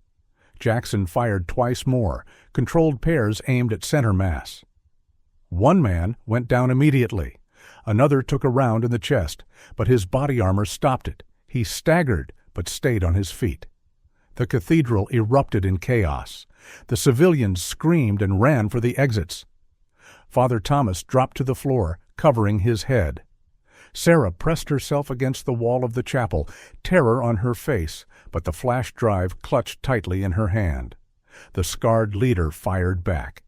S1: Jackson fired twice more, controlled pairs aimed at center mass. One man went down immediately. Another took a round in the chest, but his body armor stopped it. He staggered, but stayed on his feet. The cathedral erupted in chaos. The civilians screamed and ran for the exits. Father Thomas dropped to the floor, covering his head. Sarah pressed herself against the wall of the chapel, terror on her face, but the flash drive clutched tightly in her hand. The scarred leader fired back.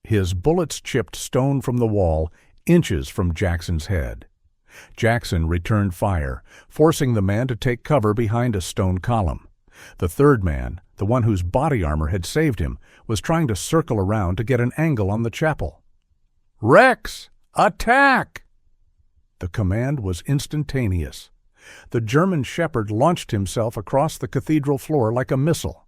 S1: His bullets chipped stone from the wall, inches from Jackson's head. Jackson returned fire, forcing the man to take cover behind a stone column. The third man, the one whose body armor had saved him, was trying to circle around to get an angle on the chapel. "Rex, attack!" The command was instantaneous. The German shepherd launched himself across the cathedral floor like a missile.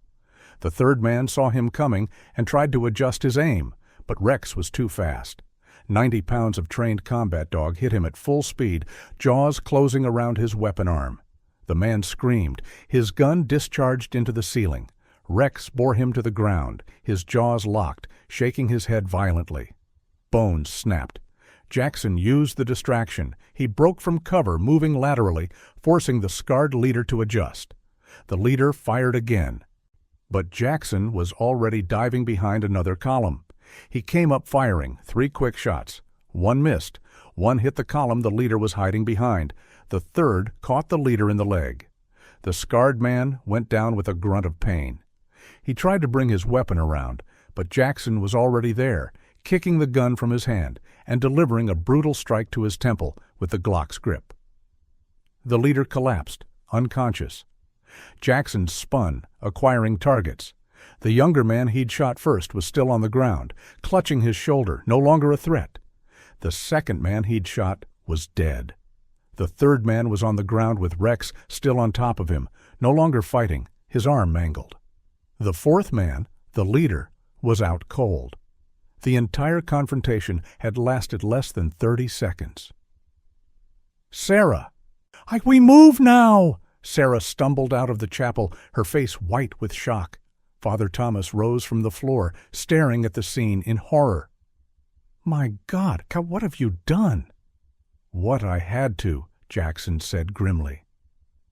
S1: The third man saw him coming and tried to adjust his aim, but Rex was too fast. 90 pounds of trained combat dog hit him at full speed, jaws closing around his weapon arm. The man screamed. His gun discharged into the ceiling. Rex bore him to the ground, his jaws locked, shaking his head violently. Bones snapped. Jackson used the distraction. He broke from cover, moving laterally, forcing the scarred leader to adjust. The leader fired again. But Jackson was already diving behind another column. He came up firing, 3 quick shots. One missed. One hit the column the leader was hiding behind. The third caught the leader in the leg. The scarred man went down with a grunt of pain. He tried to bring his weapon around, but Jackson was already there, kicking the gun from his hand and delivering a brutal strike to his temple with the Glock's grip. The leader collapsed, unconscious. Jackson spun, acquiring targets. The younger man he'd shot first was still on the ground, clutching his shoulder, no longer a threat. The second man he'd shot was dead. The third man was on the ground with Rex still on top of him, no longer fighting, his arm mangled. The fourth man, the leader, was out cold. The entire confrontation had lasted less than 30 seconds. "Sarah!" "We move now!" Sarah stumbled out of the chapel, her face white with shock. Father Thomas rose from the floor, staring at the scene in horror. "My God, what have you done?" "What I had to," Jackson said grimly.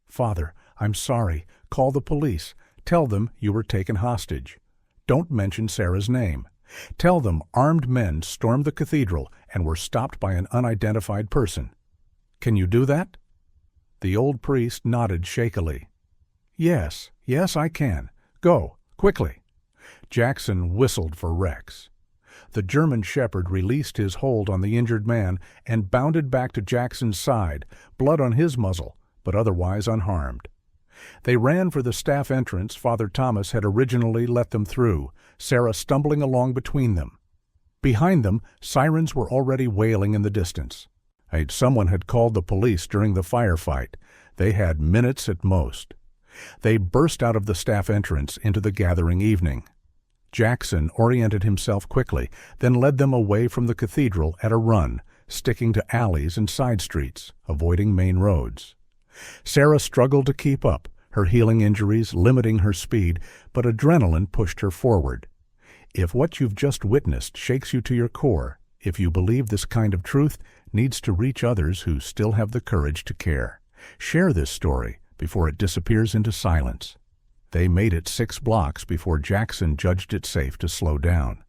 S1: "Father, I'm sorry. Call the police. Tell them you were taken hostage. Don't mention Sarah's name. Tell them armed men stormed the cathedral and were stopped by an unidentified person. Can you do that?" The old priest nodded shakily. Yes, I can. Go, quickly." Jackson whistled for Rex. The German shepherd released his hold on the injured man and bounded back to Jackson's side, blood on his muzzle, but otherwise unharmed. They ran for the staff entrance Father Thomas had originally let them through, Sarah stumbling along between them. Behind them, sirens were already wailing in the distance. Someone had called the police during the firefight. They had minutes at most. They burst out of the staff entrance into the gathering evening. Jackson oriented himself quickly, then led them away from the cathedral at a run, sticking to alleys and side streets, avoiding main roads. Sarah struggled to keep up, her healing injuries limiting her speed, but adrenaline pushed her forward. If what you've just witnessed shakes you to your core, if you believe this kind of truth needs to reach others who still have the courage to care, share this story before it disappears into silence. They made it 6 blocks before Jackson judged it safe to slow down.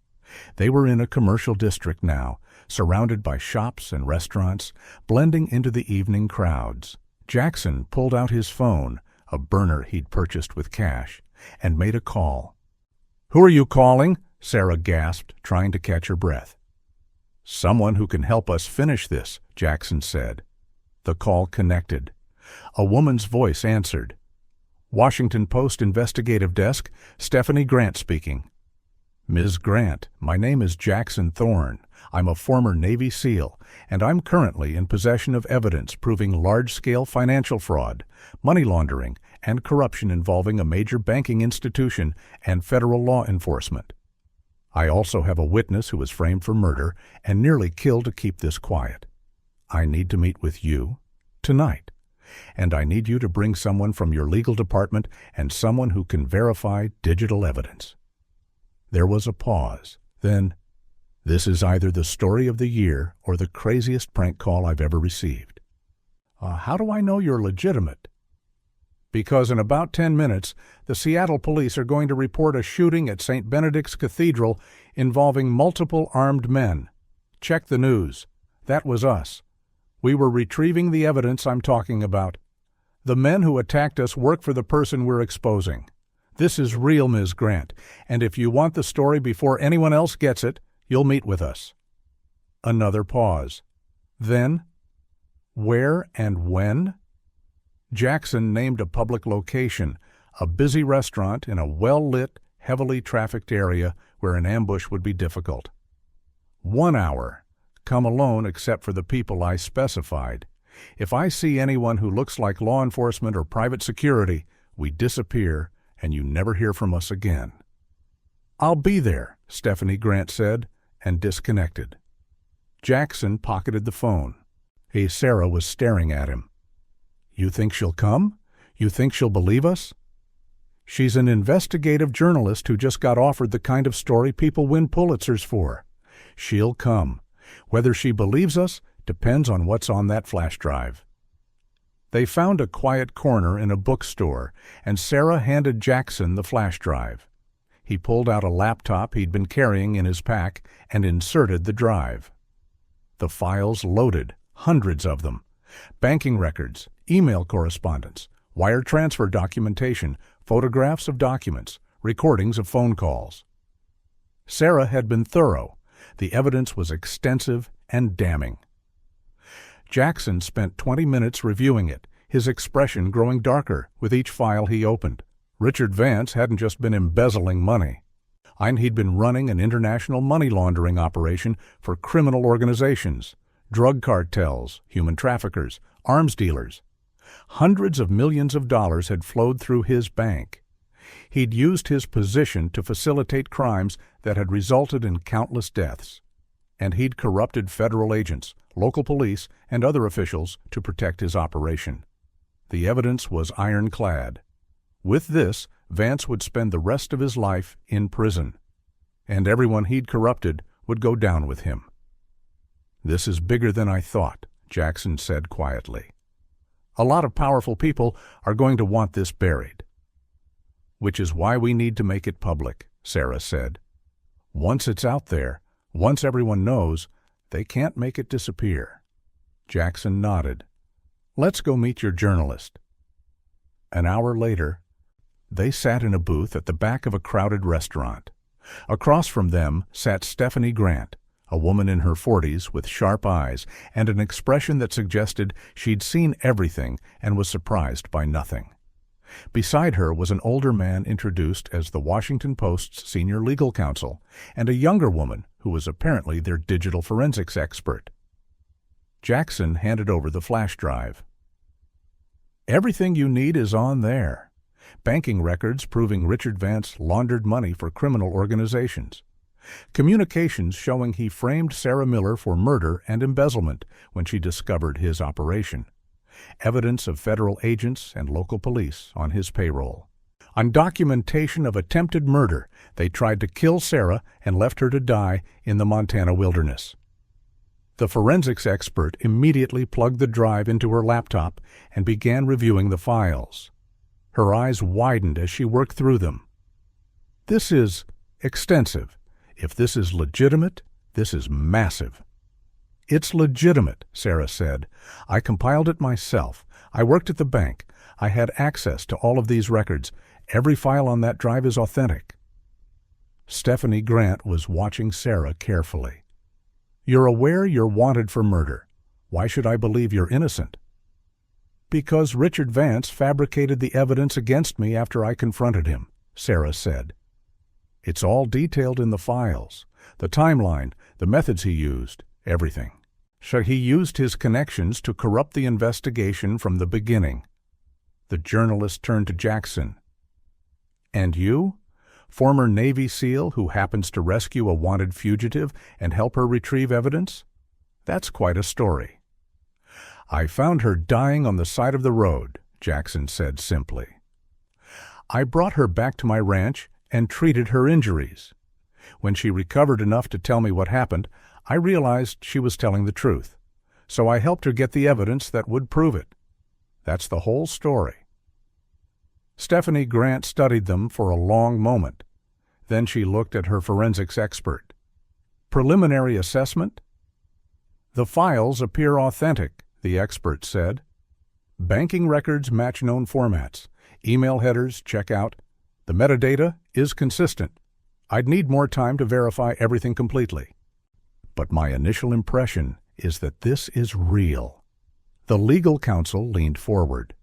S1: They were in a commercial district now, surrounded by shops and restaurants, blending into the evening crowds. Jackson pulled out his phone, a burner he'd purchased with cash, and made a call. "Who are you calling?" Sarah gasped, trying to catch her breath. "Someone who can help us finish this," Jackson said. The call connected. A woman's voice answered. "Washington Post Investigative Desk, Stephanie Grant speaking." "Ms. Grant, my name is Jackson Thorne. I'm a former Navy SEAL, and I'm currently in possession of evidence proving large-scale financial fraud, money laundering, and corruption involving a major banking institution and federal law enforcement. I also have a witness who was framed for murder and nearly killed to keep this quiet. I need to meet with you tonight, and I need you to bring someone from your legal department and someone who can verify digital evidence." There was a pause. Then, "This is either the story of the year or the craziest prank call I've ever received." How do I know you're legitimate?" "Because in about 10 minutes, the Seattle police are going to report a shooting at St. Benedict's Cathedral involving multiple armed men. Check the news. That was us. We were retrieving the evidence I'm talking about. The men who attacked us work for the person we're exposing. This is real, Ms. Grant, and if you want the story before anyone else gets it, you'll meet with us." Another pause. Then, "Where and when?" Jackson named a public location, a busy restaurant in a well-lit, heavily trafficked area where an ambush would be difficult. 1 hour. Come alone except for the people I specified. If I see anyone who looks like law enforcement or private security, we disappear and you never hear from us again." "I'll be there," Stephanie Grant said, and disconnected. Jackson pocketed the phone. Sarah was staring at him. "You think she'll come? You think she'll believe us?" "She's an investigative journalist who just got offered the kind of story people win Pulitzers for. She'll come. Whether she believes us depends on what's on that flash drive." They found a quiet corner in a bookstore, and Sarah handed Jackson the flash drive. He pulled out a laptop he'd been carrying in his pack and inserted the drive. The files loaded, hundreds of them. Banking records, email correspondence, wire transfer documentation, photographs of documents, recordings of phone calls. Sarah had been thorough. The evidence was extensive and damning. Jackson spent 20 minutes reviewing it, his expression growing darker with each file he opened. Richard Vance hadn't just been embezzling money. He'd been running an international money laundering operation for criminal organizations, drug cartels, human traffickers, arms dealers. Hundreds of millions of dollars had flowed through his bank. He'd used his position to facilitate crimes that had resulted in countless deaths. And he'd corrupted federal agents, local police, and other officials to protect his operation. The evidence was ironclad. With this, Vance would spend the rest of his life in prison, and everyone he'd corrupted would go down with him. "This is bigger than I thought," Jackson said quietly. "A lot of powerful people are going to want this buried." "Which is why we need to make it public," Sarah said. "Once it's out there, once everyone knows, they can't make it disappear." Jackson nodded. "Let's go meet your journalist." An hour later, they sat in a booth at the back of a crowded restaurant. Across from them sat Stephanie Grant, a woman in her 40s with sharp eyes and an expression that suggested she'd seen everything and was surprised by nothing. Beside her was an older man introduced as the Washington Post's senior legal counsel, and a younger woman who was apparently their digital forensics expert. Jackson handed over the flash drive. "Everything you need is on there. Banking records proving Richard Vance laundered money for criminal organizations. Communications showing he framed Sarah Miller for murder and embezzlement when she discovered his operation. Evidence of federal agents and local police on his payroll. On documentation of attempted murder, they tried to kill Sarah and left her to die in the Montana wilderness." The forensics expert immediately plugged the drive into her laptop and began reviewing the files. Her eyes widened as she worked through them. "This is extensive. If this is legitimate, this is massive." "It's legitimate," Sarah said. "I compiled it myself. I worked at the bank. I had access to all of these records. Every file on that drive is authentic." Stephanie Grant was watching Sarah carefully. "You're aware you're wanted for murder. Why should I believe you're innocent?" "Because Richard Vance fabricated the evidence against me after I confronted him," Sarah said. "It's all detailed in the files. The timeline, the methods he used, everything. So he used his connections to corrupt the investigation from the beginning." The journalist turned to Jackson. "And you? Former Navy SEAL who happens to rescue a wanted fugitive and help her retrieve evidence? That's quite a story." "I found her dying on the side of the road," Jackson said simply. "I brought her back to my ranch and treated her injuries. When she recovered enough to tell me what happened, I realized she was telling the truth. So I helped her get the evidence that would prove it. That's the whole story." Stephanie Grant studied them for a long moment. Then she looked at her forensics expert. "Preliminary assessment?" "The files appear authentic," the expert said. "Banking records match known formats. Email headers check out. The metadata is consistent. I'd need more time to verify everything completely. But my initial impression is that this is real." The legal counsel leaned forward.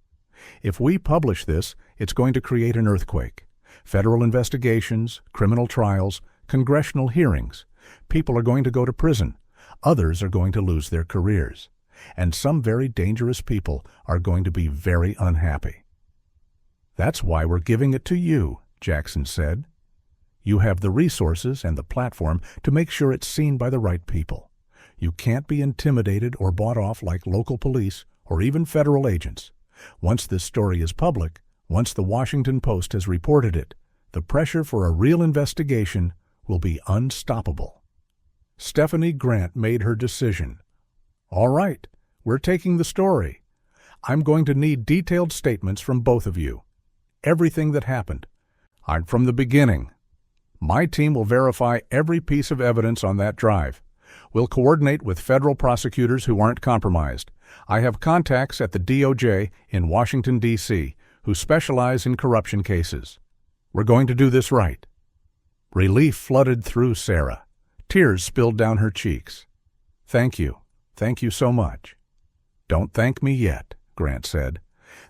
S1: "If we publish this, it's going to create an earthquake. Federal investigations, criminal trials, congressional hearings. People are going to go to prison. Others are going to lose their careers. And some very dangerous people are going to be very unhappy." "That's why we're giving it to you," Jackson said. "You have the resources and the platform to make sure it's seen by the right people. You can't be intimidated or bought off like local police or even federal agents. Once this story is public, once the Washington Post has reported it, the pressure for a real investigation will be unstoppable." Stephanie Grant made her decision. "All right, we're taking the story. I'm going to need detailed statements from both of you. Everything that happened. From the beginning. My team will verify every piece of evidence on that drive. We'll coordinate with federal prosecutors who aren't compromised. I have contacts at the DOJ in Washington, D.C., who specialize in corruption cases. We're going to do this right." Relief flooded through Sarah. Tears spilled down her cheeks. "Thank you. Thank you so much." "Don't thank me yet," Grant said.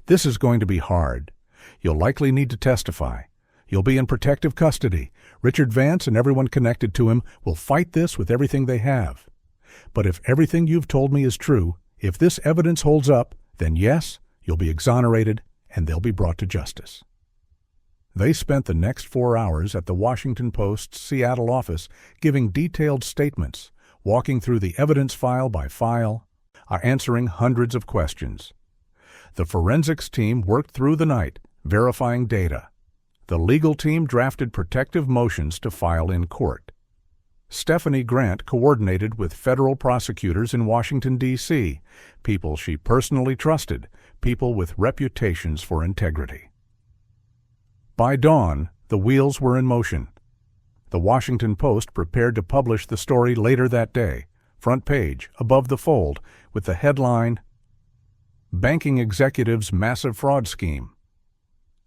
S1: "This is going to be hard. You'll likely need to testify. You'll be in protective custody. Richard Vance and everyone connected to him will fight this with everything they have. But if everything you've told me is true, if this evidence holds up, then yes, you'll be exonerated and they'll be brought to justice." They spent the next 4 hours at the Washington Post's Seattle office giving detailed statements, walking through the evidence file by file, answering hundreds of questions. The forensics team worked through the night, verifying data. The legal team drafted protective motions to file in court. Stephanie Grant coordinated with federal prosecutors in Washington, D.C., people she personally trusted, people with reputations for integrity. By dawn, the wheels were in motion. The Washington Post prepared to publish the story later that day, front page, above the fold, with the headline, "Banking Executives' Massive Fraud Scheme.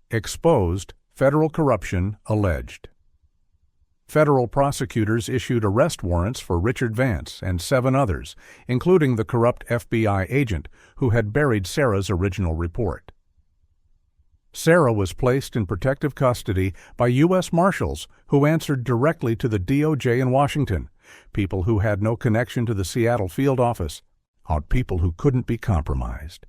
S1: Exposed, Federal Corruption Alleged." Federal prosecutors issued arrest warrants for Richard Vance and 7 others, including the corrupt FBI agent who had buried Sarah's original report. Sarah was placed in protective custody by U.S. Marshals who answered directly to the DOJ in Washington, people who had no connection to the Seattle field office, people who couldn't be compromised.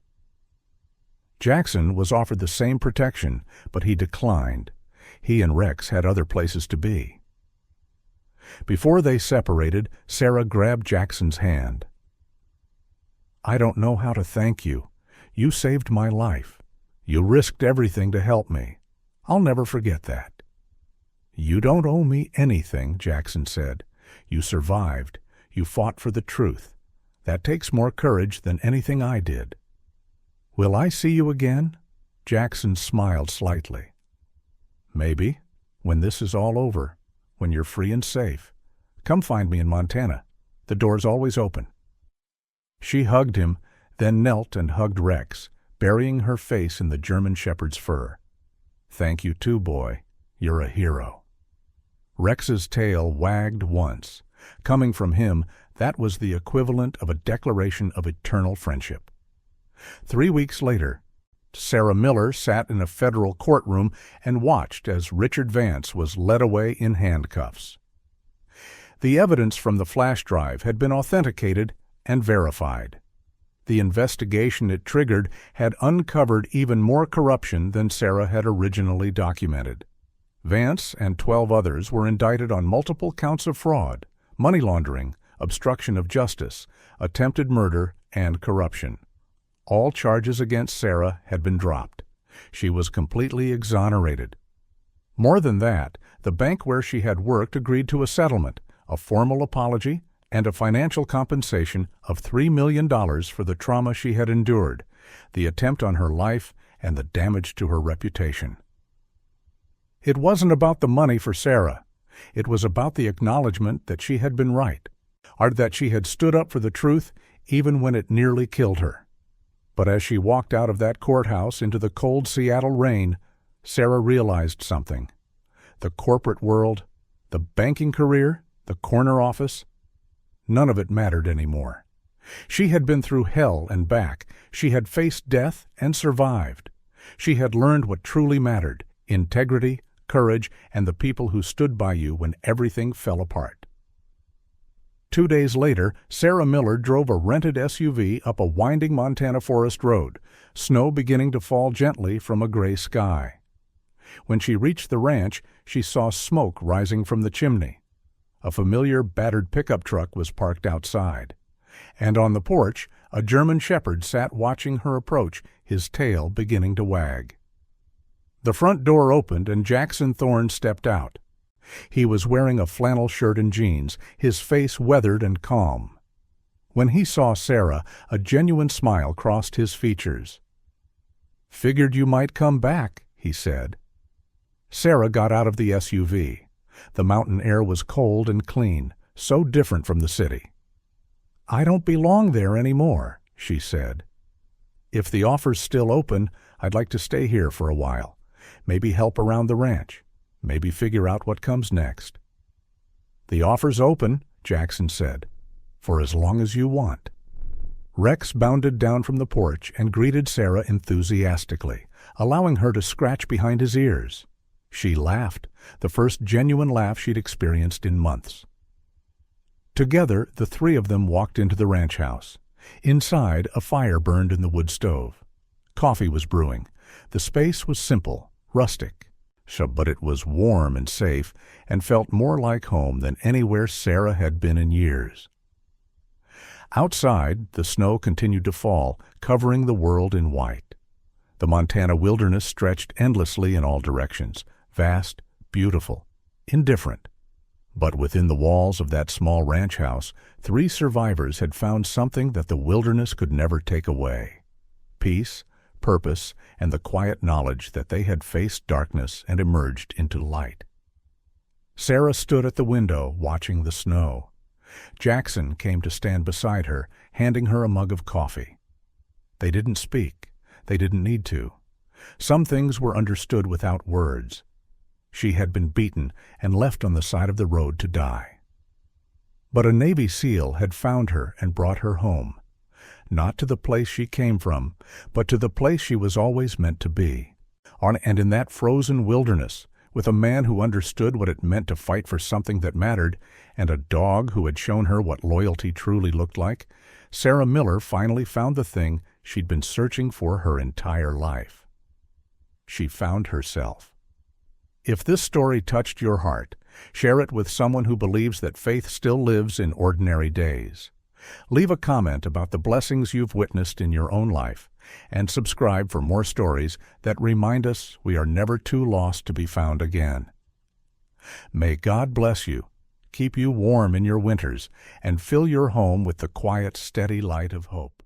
S1: Jackson was offered the same protection, but he declined. He and Rex had other places to be. Before they separated, Sarah grabbed Jackson's hand. "I don't know how to thank you. You saved my life. You risked everything to help me. I'll never forget that." "You don't owe me anything," Jackson said. "You survived. You fought for the truth. That takes more courage than anything I did." "Will I see you again?" Jackson smiled slightly. "Maybe, when this is all over, when you're free and safe. Come find me in Montana. The door's always open." She hugged him, then knelt and hugged Rex, burying her face in the German shepherd's fur. "Thank you too, boy. You're a hero." Rex's tail wagged once. Coming from him, that was the equivalent of a declaration of eternal friendship. 3 weeks later, Sarah Miller sat in a federal courtroom and watched as Richard Vance was led away in handcuffs. The evidence from the flash drive had been authenticated and verified. The investigation it triggered had uncovered even more corruption than Sarah had originally documented. Vance and 12 others were indicted on multiple counts of fraud, money laundering, obstruction of justice, attempted murder, and corruption. All charges against Sarah had been dropped. She was completely exonerated. More than that, the bank where she had worked agreed to a settlement, a formal apology, and a financial compensation of $3 million for the trauma she had endured, the attempt on her life, and the damage to her reputation. It wasn't about the money for Sarah. It was about the acknowledgement that she had been right, or that she had stood up for the truth even when it nearly killed her. But as she walked out of that courthouse into the cold Seattle rain, Sarah realized something. The corporate world, the banking career, the corner office, none of it mattered anymore. She had been through hell and back. She had faced death and survived. She had learned what truly mattered: integrity, courage, and the people who stood by you when everything fell apart. 2 days later, Sarah Miller drove a rented SUV up a winding Montana forest road, snow beginning to fall gently from a gray sky. When she reached the ranch, she saw smoke rising from the chimney. A familiar battered pickup truck was parked outside. And on the porch, a German shepherd sat watching her approach, his tail beginning to wag. The front door opened and Jackson Thorne stepped out. He was wearing a flannel shirt and jeans, his face weathered and calm. When he saw Sarah, a genuine smile crossed his features. "Figured you might come back," he said. Sarah got out of the SUV. The mountain air was cold and clean, so different from the city. "I don't belong there anymore," she said. "If the offer's still open, I'd like to stay here for a while. Maybe help around the ranch. Maybe figure out what comes next." "The offer's open," Jackson said, "for as long as you want." Rex bounded down from the porch and greeted Sarah enthusiastically, allowing her to scratch behind his ears. She laughed, the first genuine laugh she'd experienced in months. Together, the 3 of them walked into the ranch house. Inside, a fire burned in the wood stove. Coffee was brewing. The space was simple, rustic, but it was warm and safe and felt more like home than anywhere Sarah had been in years. Outside, the snow continued to fall, covering the world in white. The Montana wilderness stretched endlessly in all directions, vast, beautiful, indifferent. But within the walls of that small ranch house, 3 survivors had found something that the wilderness could never take away: peace, purpose, and the quiet knowledge that they had faced darkness and emerged into light. Sarah stood at the window, watching the snow. Jackson came to stand beside her, handing her a mug of coffee. They didn't speak. They didn't need to. Some things were understood without words. She had been beaten and left on the side of the road to die. But a Navy SEAL had found her and brought her home, not to the place she came from, but to the place she was always meant to be. And in that frozen wilderness, with a man who understood what it meant to fight for something that mattered, and a dog who had shown her what loyalty truly looked like, Sarah Miller finally found the thing she'd been searching for her entire life. She found herself. If this story touched your heart, share it with someone who believes that faith still lives in ordinary days. Leave a comment about the blessings you've witnessed in your own life, and subscribe for more stories that remind us we are never too lost to be found again. May God bless you, keep you warm in your winters, and fill your home with the quiet, steady light of hope.